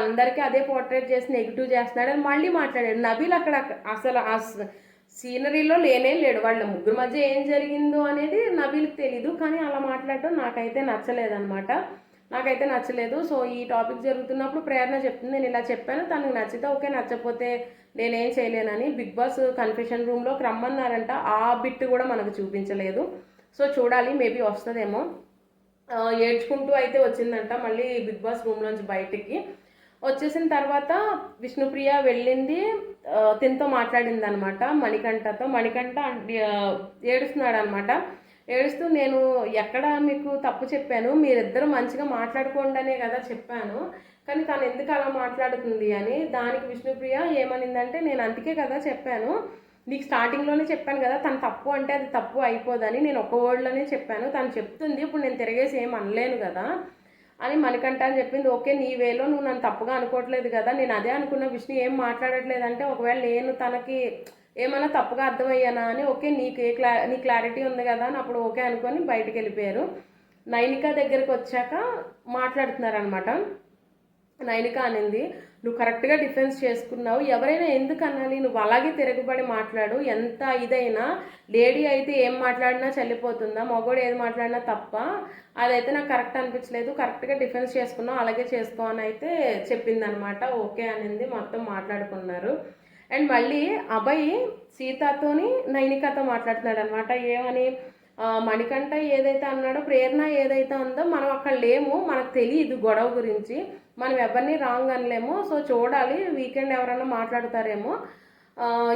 అందరికీ అదే పోర్ట్రేట్ చేసి నెగిటివ్ చేస్తున్నాడు అని మళ్ళీ మాట్లాడాడు. నబీల్ అక్కడ అసలు ఆ సీనరీలో లేడు. వాళ్ళ ముగ్గురు మధ్య ఏం జరిగిందో అనేది నబీల్కి తెలీదు. కానీ అలా మాట్లాడటం నాకైతే నచ్చలేదు. సో ఈ టాపిక్ జరుగుతున్నప్పుడు ప్రేరణ చెప్తుంది, నేను ఇలా చెప్పాను, తనకు నచ్చితే ఓకే, నచ్చకపోతే నేనేం చేయలేనని. బిగ్ బాస్ కన్ఫెషన్ రూమ్లోకి రమ్మన్నారంట, ఆ బిట్ కూడా మనకు చూపించలేదు. సో చూడాలి, మేబీ వస్తుందేమో. ఏడ్చుకుంటూ అయితే వచ్చిందంట మళ్ళీ బిగ్ బాస్ రూమ్లోంచి బయటికి. వచ్చేసిన తర్వాత విష్ణుప్రియ వెళ్ళింది, తినతో మాట్లాడింది అనమాట మణికంఠతో. మణికంఠ ఏడుస్తున్నాడు అనమాట. ఏడుస్తూ నేను ఎక్కడ మీకు తప్పు చెప్పాను, మీరిద్దరు మంచిగా మాట్లాడుకోండి అనే కదా చెప్పాను, కానీ తను ఎందుకు అలా మాట్లాడుతుంది అని. దానికి విష్ణుప్రియ ఏమనిందంటే, నేను అందుకే కదా చెప్పాను, నీకు స్టార్టింగ్లోనే చెప్పాను కదా తను తప్పు అంటే అది తప్పు అయిపోదని, నేను ఒక వర్డ్లోనే చెప్పాను, తను చెప్తుంది, ఇప్పుడు నేను తిరిగేసి ఏం అనలేను కదా అని మణికంఠ అని చెప్పింది. ఓకే నీ వేలో నువ్వు నన్ను తప్పుగా అనుకోవట్లేదు కదా, నేను అదే అనుకున్న, విష్ణు ఏం మాట్లాడట్లేదంటే ఒకవేళ నేను తనకి ఏమైనా తప్పుగా అర్థమయ్యానా అని. ఓకే నీ క్లారిటీ ఉంది కదా అని అప్పుడు ఓకే అనుకొని బయటికి వెళ్ళిపోయారు. నైనిక దగ్గరికి వచ్చాక మాట్లాడుతున్నారు అనమాట. నైనిక అనింది, నువ్వు కరెక్ట్గా డిఫెన్స్ చేసుకున్నావు, ఎవరైనా ఎందుకు అనాలి, నువ్వు అలాగే తిరగబడి మాట్లాడు, ఎంత ఇదైనా లేడీ అయితే ఏం మాట్లాడినా చల్లిపోతుందా, మగోడు ఏది మాట్లాడినా తప్ప, అదైతే నాకు కరెక్ట్ అనిపించలేదు, కరెక్ట్గా డిఫెన్స్ చేసుకున్నావు, అలాగే చేసుకో అని అయితే చెప్పిందనమాట. ఓకే అనింది, మొత్తం మాట్లాడుకున్నారు. అండ్ మళ్ళీ అభయ్ సీతతోని నైనికతో మాట్లాడుతున్నాడు అనమాట. ఏమని, మణికంఠ ఏదైతే అన్నాడో, ప్రేరణ ఏదైతే ఉందో మనం అక్కడ లేము, మనకు తెలియదు గొడవ గురించి, మనం ఎవరిని రాంగ్ అనలేము, సో చూడాలి వీకెండ్ ఎవరైనా మాట్లాడతారేమో,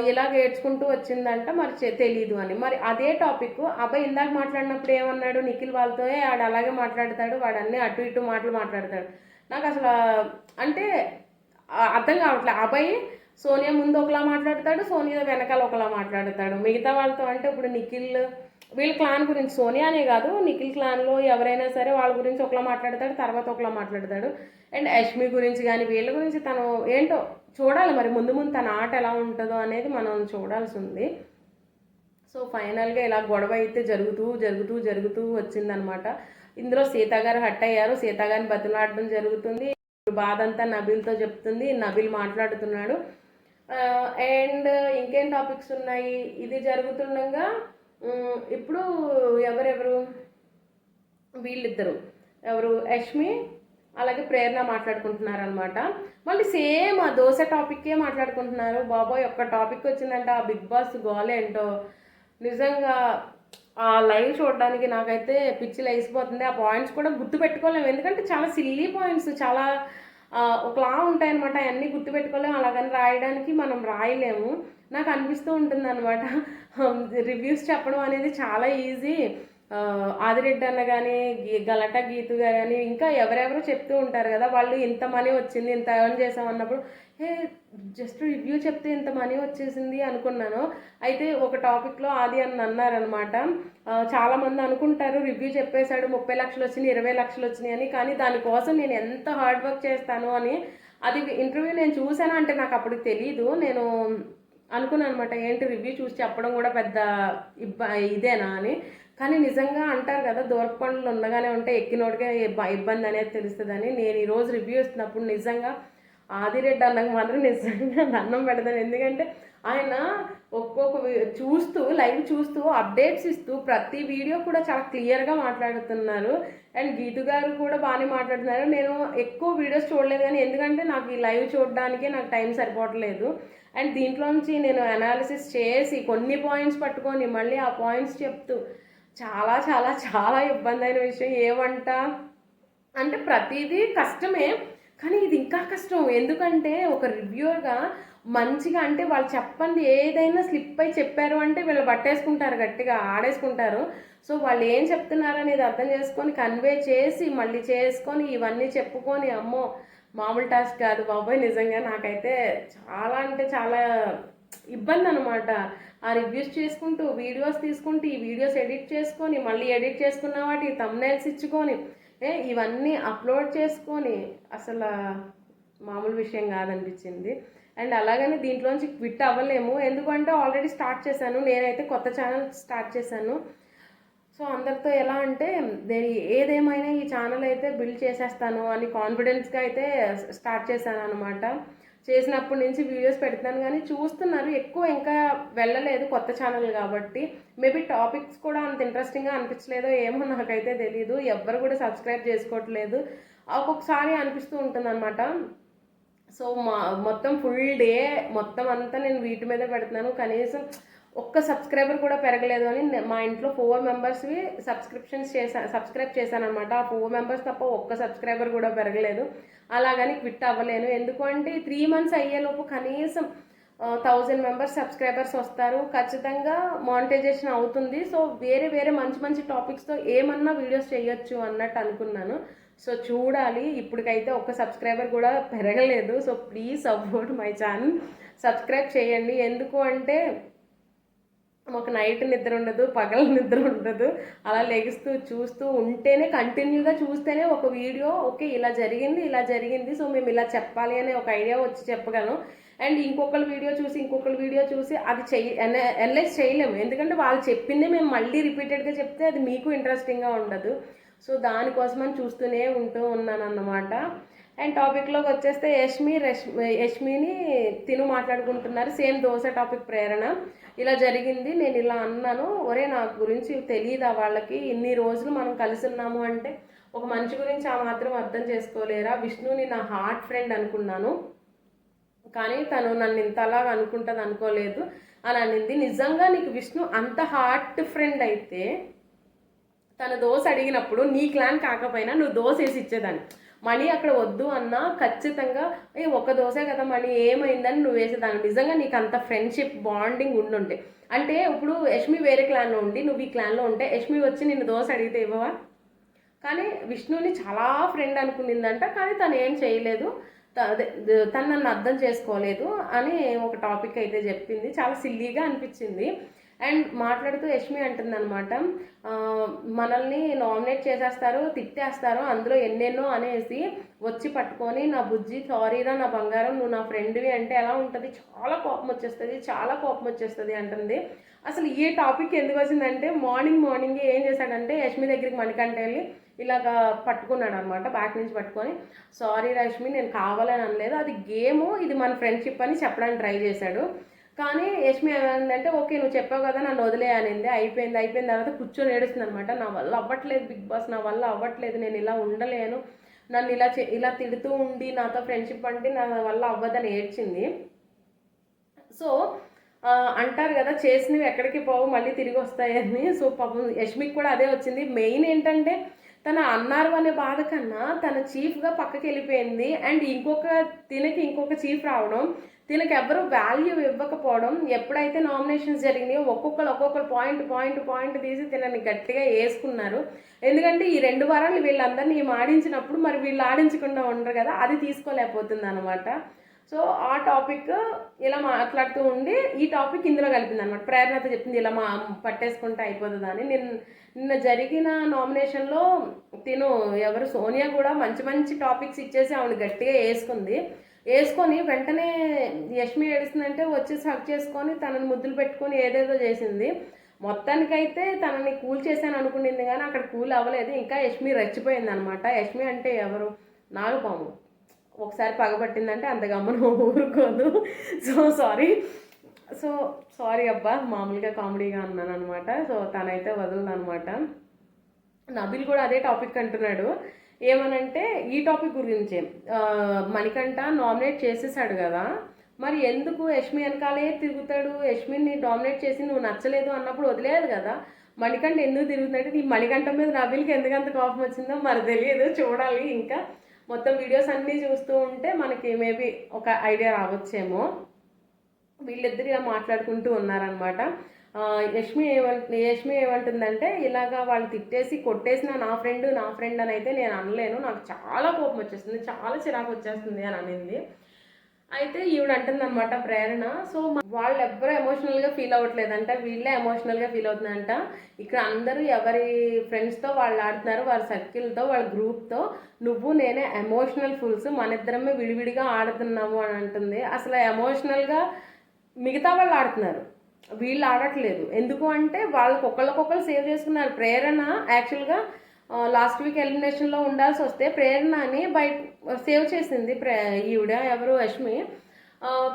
ఇలాగ ఏడ్చుకుంటూ వచ్చిందంట మరి తెలీదు అని. మరి అదే టాపిక్ అబ్బాయి ఇందాక మాట్లాడినప్పుడు ఏమన్నాడు, నిఖిల్ వాళ్ళతో వాడు అలాగే మాట్లాడతాడు, వాడు అన్నీ అటు ఇటు మాటలు మాట్లాడతాడు. నాకు అసలు అంటే అర్థం కావట్లేదు. అబ్బాయి సోనియా ముందు ఒకలా మాట్లాడతాడు, సోనియా వెనకాల ఒకలా మాట్లాడతాడు. మిగతా వాళ్ళతో అంటే ఇప్పుడు నిఖిల్ వీళ్ళ క్లాన్ గురించి, సోనియా అనే కాదు నిఖిల్ క్లాన్లో ఎవరైనా సరే వాళ్ళ గురించి ఒకలా మాట్లాడతాడు, తర్వాత ఒకలా మాట్లాడతాడు. అండ్ యష్మి గురించి కానీ వీళ్ళ గురించి తను ఏంటో చూడాలి మరి, ముందు ముందు తన ఆట ఎలా ఉంటుందో అనేది మనం చూడాల్సి ఉంది. సో ఫైనల్గా ఇలా గొడవ అయితే జరుగుతూ జరుగుతూ జరుగుతూ వచ్చిందనమాట. ఇందులో సీత గారు హట్ అయ్యారు, సీత గారిని బతిలాడడం జరుగుతుంది. బాధ అంతా నబీల్తో చెప్తుంది, నబీల్ మాట్లాడుతున్నాడు. అండ్ ఇంకేం టాపిక్స్ ఉన్నాయి, ఇది జరుగుతుండగా ఇప్పుడు ఎవరెవరు వీళ్ళిద్దరు ఎవరు యష్మి అలాగే ప్రేరణ మాట్లాడుకుంటున్నారు అనమాట. మళ్ళీ సేమ్ ఆ దోశ టాపిక్కే మాట్లాడుకుంటున్నారు. బాబోయ్ ఒక్క టాపిక్ వచ్చిందంటే ఆ బిగ్ బాస్ గోల్ ఏంటో నిజంగా ఆ లైవ్ చూడడానికి నాకైతే పిచ్చి లేసిపోతుంది. ఆ పాయింట్స్ కూడా గుర్తు పెట్టుకోలేము, ఎందుకంటే చాలా సిల్లీ పాయింట్స్, చాలా ఒకలా ఉంటాయన్నమాట. అవన్నీ గుర్తుపెట్టుకోలేము, అలాగని రాయడానికి మనం రాయలేము. నాకు అనిపిస్తూ ఉంటుంది అనమాట. రివ్యూస్ చెప్పడం అనేది చాలా ఈజీ. ఆదిరెడ్డి అన్న కానీ గలట గీతు కానీ ఇంకా ఎవరెవరో చెప్తూ ఉంటారు కదా, వాళ్ళు ఇంత మనీ వచ్చింది ఇంత ఎర్న్ చేసాం అన్నప్పుడు జస్ట్ రివ్యూ చెప్తే ఇంత మనీ వచ్చేసింది అనుకున్నాను. అయితే ఒక టాపిక్లో ఆది అని అన్నారనమాట, చాలామంది అనుకుంటారు రివ్యూ చెప్పేశాడు 30 లక్షలు వచ్చినాయి 20 లక్షలు వచ్చినాయి అని, కానీ దానికోసం నేను ఎంత హార్డ్ వర్క్ చేస్తాను అని. అది ఇంటర్వ్యూ నేను చూసాను, అంటే నాకు అప్పుడు తెలీదు. నేను అనుకున్నాను అనమాట ఏంటి రివ్యూ చూసి చెప్పడం కూడా పెద్ద ఇదేనా అని. కానీ నిజంగా అంటారు కదా దూరపు కొండలు ఉండగానే ఉంటే ఎక్కినోడికే ఇబ్బంది అనేది తెలుస్తుందని. నేను ఈరోజు రివ్యూ ఇస్తున్నప్పుడు నిజంగా ఆదిరెడ్డి అన్నకు మాత్రం నిజంగా దండం పెడతాను, ఎందుకంటే ఆయన ఒక్కొక్క చూస్తూ లైవ్ చూస్తూ అప్డేట్స్ ఇస్తూ ప్రతి వీడియో కూడా చాలా క్లియర్గా మాట్లాడుతున్నారు. అండ్ గీతు గారు కూడా బాగానే మాట్లాడుతున్నారు. నేను ఎక్కువ వీడియోస్ చూడలేదు కానీ ఎందుకంటే నాకు ఈ లైవ్ చూడడానికే నాకు టైం సరిపోవట్లేదు. అండ్ దీంట్లోంచి నేను అనాలిసిస్ చేసి కొన్ని పాయింట్స్ పట్టుకొని మళ్ళీ ఆ పాయింట్స్ చెప్తూ చాలా చాలా చాలా ఇబ్బంది అయిన విషయం. ఏమంట అంటే ప్రతిదీ కష్టమే, కానీ ఇది ఇంకా కష్టం. ఎందుకంటే ఒక రివ్యూవర్గా మంచిగా అంటే వాళ్ళు చెప్పండి ఏదైనా స్లిప్ అయి చెప్పారు అంటే వీళ్ళు పట్టేసుకుంటారు, గట్టిగా ఆడేసుకుంటారు. సో వాళ్ళు ఏం చెప్తున్నారు అనేది అర్థం చేసుకొని కన్వే చేసి మళ్ళీ చేసుకొని ఇవన్నీ చెప్పుకొని అమ్మో మామూలు టాస్క్ కాదు బాబోయ్. నిజంగా నాకైతే చాలా అంటే చాలా ఇబ్బంది అనమాట. ఆ రివ్యూస్ చేసుకుంటూ వీడియోస్ తీసుకుంటూ ఈ వీడియోస్ ఎడిట్ చేసుకొని మళ్ళీ ఎడిట్ చేసుకున్న వాటి థంబ్నెయిల్స్ ఇచ్చుకొని ఇవన్నీ అప్లోడ్ చేసుకొని అసలు మామూలు విషయం కాదనిపించింది. అండ్ అలాగని దీంట్లోంచి క్విట్ అవ్వలేము, ఎందుకంటే ఆల్రెడీ స్టార్ట్ చేశాను, నేనైతే కొత్త ఛానల్ స్టార్ట్ చేశాను. సో అందరితో ఎలా అంటే నేను ఏదేమైనా ఈ ఛానల్ అయితే బిల్డ్ చేసేస్తాను అని కాన్ఫిడెన్స్గా అయితే స్టార్ట్ చేశాను అనమాట. చేసినప్పటి నుంచి వీడియోస్ పెడతాను కానీ చూస్తున్నారు ఎక్కువ, ఇంకా వెళ్ళలేదు కొత్త ఛానల్ కాబట్టి. మేబీ టాపిక్స్ కూడా అంత ఇంట్రెస్టింగ్గా అనిపించలేదో ఏమో నాకైతే తెలీదు. ఎవ్వరు కూడా సబ్స్క్రైబ్ చేసుకోవట్లేదు, ఒక్కొక్కసారి అనిపిస్తూ ఉంటుంది అనమాట. సో మొత్తం ఫుల్ డే మొత్తం అంతా నేను వీటి మీద పెడుతున్నాను, కనీసం ఒక్క సబ్స్క్రైబర్ కూడా పెరగలేదు అని. మా ఇంట్లో 4 మెంబర్స్వి సబ్స్క్రైబ్ చేశాను అనమాట. ఆ 4 మెంబర్స్ తప్ప ఒక్క సబ్స్క్రైబర్ కూడా పెరగలేదు. అలాగని క్విట్ అవ్వలేను, ఎందుకంటే 3 మంత్స్ అయ్యేలోపు కనీసం 1000 మెంబర్స్ సబ్స్క్రైబర్స్ వస్తారు, ఖచ్చితంగా మానిటైజేషన్ అవుతుంది. సో వేరే వేరే మంచి మంచి టాపిక్స్తో ఏమన్నా వీడియోస్ చేయొచ్చు అన్నట్టు అనుకున్నాను. సో చూడాలి, ఇప్పటికైతే ఒక్క సబ్స్క్రైబర్ కూడా పెరగలేదు. So please support my channel, subscribe చేయండి. ఎందుకు అంటే మాకు నైట్ నిద్ర ఉండదు, పగల నిద్ర ఉండదు. అలా లెగిస్తూ చూస్తూ ఉంటేనే, కంటిన్యూగా చూస్తేనే ఒక వీడియో ఓకే ఇలా జరిగింది సో మేము ఇలా చెప్పాలి అనే ఒక ఐడియా వచ్చి చెప్పగలను. అండ్ ఇంకొకరి వీడియో చూసి అది అనలైజ్ చేయలేము, ఎందుకంటే వాళ్ళు చెప్పిందే మేము మళ్ళీ రిపీటెడ్గా చెప్తే అది మీకు ఇంట్రెస్టింగ్గా ఉండదు. సో దానికోసమని చూస్తూనే ఉన్నాను అన్నమాట. అండ్ టాపిక్లోకి వచ్చేస్తే యష్మిని తిను మాట్లాడుకుంటున్నారు, సేమ్ దోశ టాపిక్ ప్రేరణ. ఇలా జరిగింది, నేను ఇలా అన్నాను, ఒరే నా గురించి తెలియదా వాళ్ళకి, ఇన్ని రోజులు మనం కలిసి ఉన్నాము అంటే ఒక మనిషి గురించి ఆ మాత్రం అర్థం చేసుకోలేరా, విష్ణుని నా హార్ట్ ఫ్రెండ్ అనుకున్నాను కానీ తను నన్ను ఇంతలాగా అనుకుంటుంది అనుకోలేదు అని అనింది. నిజంగా నీకు విష్ణు అంత హార్ట్ ఫ్రెండ్ అయితే తన దోశ అడిగినప్పుడు నీ క్లాన్ కాకపోయినా నువ్వు దోశ వేసి ఇచ్చేదాన్ని. మనీ అక్కడ వద్దు అన్నా ఖచ్చితంగా ఒక దోశే కదా మనీ ఏమైందని నువ్వు వేసేదాన్ని. నిజంగా నీకు అంత ఫ్రెండ్షిప్ బాండింగ్ ఉండుంటే, అంటే ఇప్పుడు యష్మి వేరే క్లాన్లో ఉండి నువ్వు ఈ క్లాన్లో ఉంటే యష్మి వచ్చి నిన్ను దోశ అడిగితే ఇవ్వవా? కానీ విష్ణుని చాలా ఫ్రెండ్ అనుకునిందంట, కానీ తను ఏం చేయలేదు. తను నన్ను అర్థం చేసుకోలేదు అని ఒక టాపిక్ అయితే చెప్పింది. చాలా సిల్లీగా అనిపించింది. అండ్ మాట్లాడుతూ యష్మి అంటుందన్నమాట, మనల్ని నామినేట్ చేసేస్తారు, తిట్టేస్తారు, అందులో ఎన్నెన్నో అనేసి వచ్చి పట్టుకొని నా బుజ్జి సారీరా నా బంగారం నువ్వు నా ఫ్రెండ్వి అంటే ఎలా ఉంటుంది, చాలా కోపం వచ్చేస్తుంది, చాలా కోపం వచ్చేస్తుంది అంటుంది. అసలు ఈ టాపిక్ ఎందుకు వచ్చిందంటే మార్నింగే ఏం చేశాడంటే యష్మి దగ్గరికి మణికంఠ వెళ్ళి ఇలాగా పట్టుకున్నాడు అనమాట, బ్యాక్ నుంచి పట్టుకొని సారీ రష్మి నేను కావాలని అనలేదు, అది గేము, ఇది మన ఫ్రెండ్షిప్ అని చెప్పడానికి ట్రై చేశాడు. కానీ యష్మి ఏమైందంటే ఓకే నువ్వు చెప్పావు కదా నన్ను వదిలే అనింది. అయిపోయిన తర్వాత కూర్చొని ఏడుస్తుంది అనమాట. నా వల్ల అవ్వట్లేదు బిగ్ బాస్, నా వల్ల అవ్వట్లేదు, నేను ఇలా ఉండలేను, నన్ను ఇలా తిడుతూ ఉండి నాతో ఫ్రెండ్షిప్ అంటే నా వల్ల అవ్వదని ఏడ్చింది. సో అంటారు కదా చేసినవి ఎక్కడికి పోవు మళ్ళీ తిరిగి వస్తాయని. సో పాపం యష్మికి కూడా అదే వచ్చింది. మెయిన్ ఏంటంటే తన అన్నారు అనే బాధ కన్నా తన చీఫ్గా పక్కకి వెళ్ళిపోయింది. అండ్ ఇంకొక చీఫ్ రావడం, తినకి ఎవరు వాల్యూ ఇవ్వకపోవడం. ఎప్పుడైతే నామినేషన్స్ జరిగినాయో ఒక్కొక్కరు పాయింట్ తీసి తినని గట్టిగా వేసుకున్నారు. ఎందుకంటే ఈ 2 వారాలు వీళ్ళందరినీ ఆడించినప్పుడు మరి వీళ్ళు ఆడించకుండా ఉండరు కదా, అది తీసుకోలేకపోతుంది అనమాట. సో ఆ టాపిక్ ఇలా మాట్లాడుతూ ఉండి ఈ టాపిక్ ఇందులో కలిపింది అనమాట. ప్రేరణతో చెప్పింది ఇలా పట్టేసుకుంటే అయిపోతుంది అని. నిన్న జరిగిన నామినేషన్లో ఎవరు సోనియా కూడా మంచి టాపిక్స్ ఇచ్చేసి ఆవిడ గట్టిగా వేసుకొని వెంటనే యష్మి ఏడుస్తుందంటే వచ్చేసి హక్ చేసుకొని తనని ముద్దులు పెట్టుకొని ఏదేదో చేసింది. మొత్తానికైతే తనని కూల్ చేశాను అనుకునింది కానీ అక్కడ కూల్ అవ్వలేదు. ఇంకా యష్మి రెచ్చిపోయింది అనమాట. యష్మి అంటే ఎవరు, నాగపాము, ఒకసారి పగబట్టిందంటే అంత గమ్మను ఊరుకోదు. సారీ అబ్బా, మామూలుగా కామెడీగా అన్నాను అనమాట. సో తనైతే వదలదు అనమాట. నబిల్ కూడా అదే టాపిక్ అంటున్నాడు. ఏమనంటే ఈ టాపిక్ గురించే, మణికంఠ నామినేట్ చేసేసాడు కదా, మరి ఎందుకు యష్మి వెనకాలే తిరుగుతాడు, యష్మిని డామినేట్ చేసి నువ్వు నచ్చలేదు అన్నప్పుడు వదిలేదు కదా, మణికంఠ ఎందుకు తిరుగుతుందంటే ఈ మణికంఠ మీద నబిల్కి ఎందుకంత కోపం వచ్చిందో మరి తెలియదు, చూడాలి. ఇంకా మొత్తం వీడియోస్ అన్నీ చూస్తూ ఉంటే మనకి మేబీ ఒక ఐడియా రావచ్చేమో. వీళ్ళిద్దరు ఇలా మాట్లాడుకుంటూ ఉన్నారనమాట. యష్మి ఏమంటుందంటే ఇలాగా వాళ్ళు తిట్టేసి కొట్టేసిన నా ఫ్రెండ్ అని అయితే నేను అనలేను, నాకు చాలా కోపం వచ్చేస్తుంది, చాలా చిరాకు వచ్చేస్తుంది అని అనింది. అయితే ఈవిడ అంటుంది అనమాట ప్రేరణ, సో వాళ్ళు ఎవ్వరూ ఎమోషనల్గా ఫీల్ అవ్వట్లేదంట, వీళ్ళే ఎమోషనల్గా ఫీల్ అవుతుందంట. ఇక్కడ అందరూ ఎవరి ఫ్రెండ్స్తో వాళ్ళు ఆడుతున్నారు, వారి సర్కిల్తో వాళ్ళ గ్రూప్తో, నువ్వు నేనే ఎమోషనల్ ఫుల్స్, మన ఇద్దరమే విడివిడిగా ఆడుతున్నాము అని అంటుంది. అసలు ఎమోషనల్గా మిగతా వాళ్ళు ఆడుతున్నారు, వీళ్ళు ఆడట్లేదు. ఎందుకు అంటే వాళ్ళకి ఒకళ్ళకొకళ్ళు సేవ్ చేసుకున్నారు. ప్రేరణ యాక్చువల్గా లాస్ట్ వీక్ ఎలిమినేషన్లో ఉండాల్సి వస్తే ప్రేరణని సేవ్ చేసింది ఈవిడ ఎవరు యష్మి,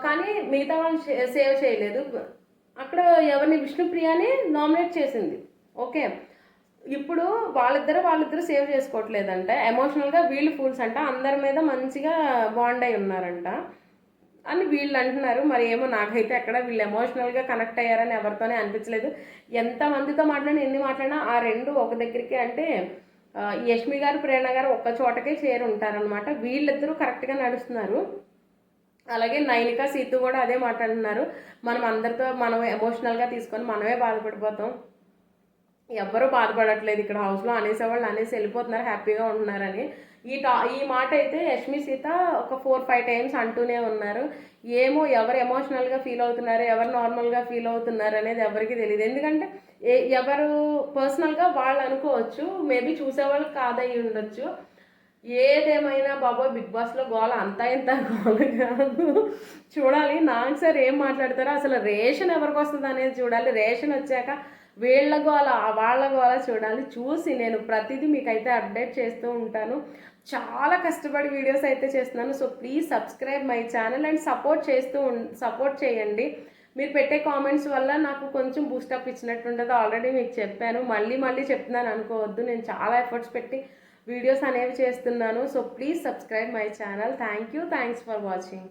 కానీ మిగతా వాళ్ళు సేవ్ చేయలేదు. అక్కడ ఎవరిని విష్ణుప్రియని నామినేట్ చేసింది. ఓకే, ఇప్పుడు వాళ్ళిద్దరు సేవ్ చేసుకోవట్లేదంట, ఎమోషనల్గా వీళ్ళు ఫూల్స్ అంట, అందరి మీద మంచిగా బాండ్ అయి ఉన్నారంట అని వీళ్ళు అంటున్నారు. మరి ఏమో నాకైతే ఎక్కడ వీళ్ళు ఎమోషనల్గా కనెక్ట్ అయ్యారని ఎవరితోనే అనిపించలేదు. ఎంతమందితో ఎన్ని మాట్లాడినా ఆ రెండు ఒక దగ్గరికి అంటే యష్మి గారు ప్రేరణ గారు ఒక్క చోటకే చేరి ఉంటారనమాట. వీళ్ళిద్దరూ కరెక్ట్గా నడుస్తున్నారు. అలాగే నైనిక సీతు కూడా అదే మాట్లాడుతున్నారు, మనం ఎమోషనల్గా తీసుకొని మనమే బాధపడిపోతాం, ఎవ్వరూ బాధపడట్లేదు ఇక్కడ హౌస్లో అనేసేవాళ్ళు అనేసి వెళ్ళిపోతున్నారు, హ్యాపీగా ఉంటున్నారని. ఈ మాట అయితే యష్మి సీత ఒక 4-5 టైమ్స్ అంటూనే ఉన్నారు. ఏమో ఎవరు ఎమోషనల్గా ఫీల్ అవుతున్నారు, ఎవరు నార్మల్గా ఫీల్ అవుతున్నారు అనేది ఎవరికి తెలియదు. ఎందుకంటే ఎవరు పర్సనల్గా వాళ్ళు అనుకోవచ్చు, మేబీ చూసేవాళ్ళు కాదయ్యి ఉండొచ్చు. ఏదేమైనా బాబోయ్ బిగ్ బాస్లో గోల అంతా ఇంత గోల కాదు, చూడాలి నాగ్ సార్ ఏం మాట్లాడతారో, అసలు రేషన్ ఎవరికి వస్తుంది అనేది చూడాలి. రేషన్ వచ్చాక వాళ్ళ గోల చూడాలి. చూసి నేను ప్రతిదీ మీకైతే అప్డేట్ చేస్తూ ఉంటాను. చాలా కష్టపడి వీడియోస్ అయితే చేస్తున్నాను. So please subscribe my channel and support చేయండి. మీరు పెట్టే కామెంట్స్ వల్ల నాకు కొంచెం బూస్టప్ ఇచ్చినట్టు ఉంటుంది. ఆల్రెడీ మీకు చెప్పాను, మళ్ళీ చెప్తున్నాను అనుకోవద్దు. నేను చాలా ఎఫర్ట్స్ పెట్టి వీడియోస్ అనేవి చేస్తున్నాను. So please subscribe my channel. Thanks for watching.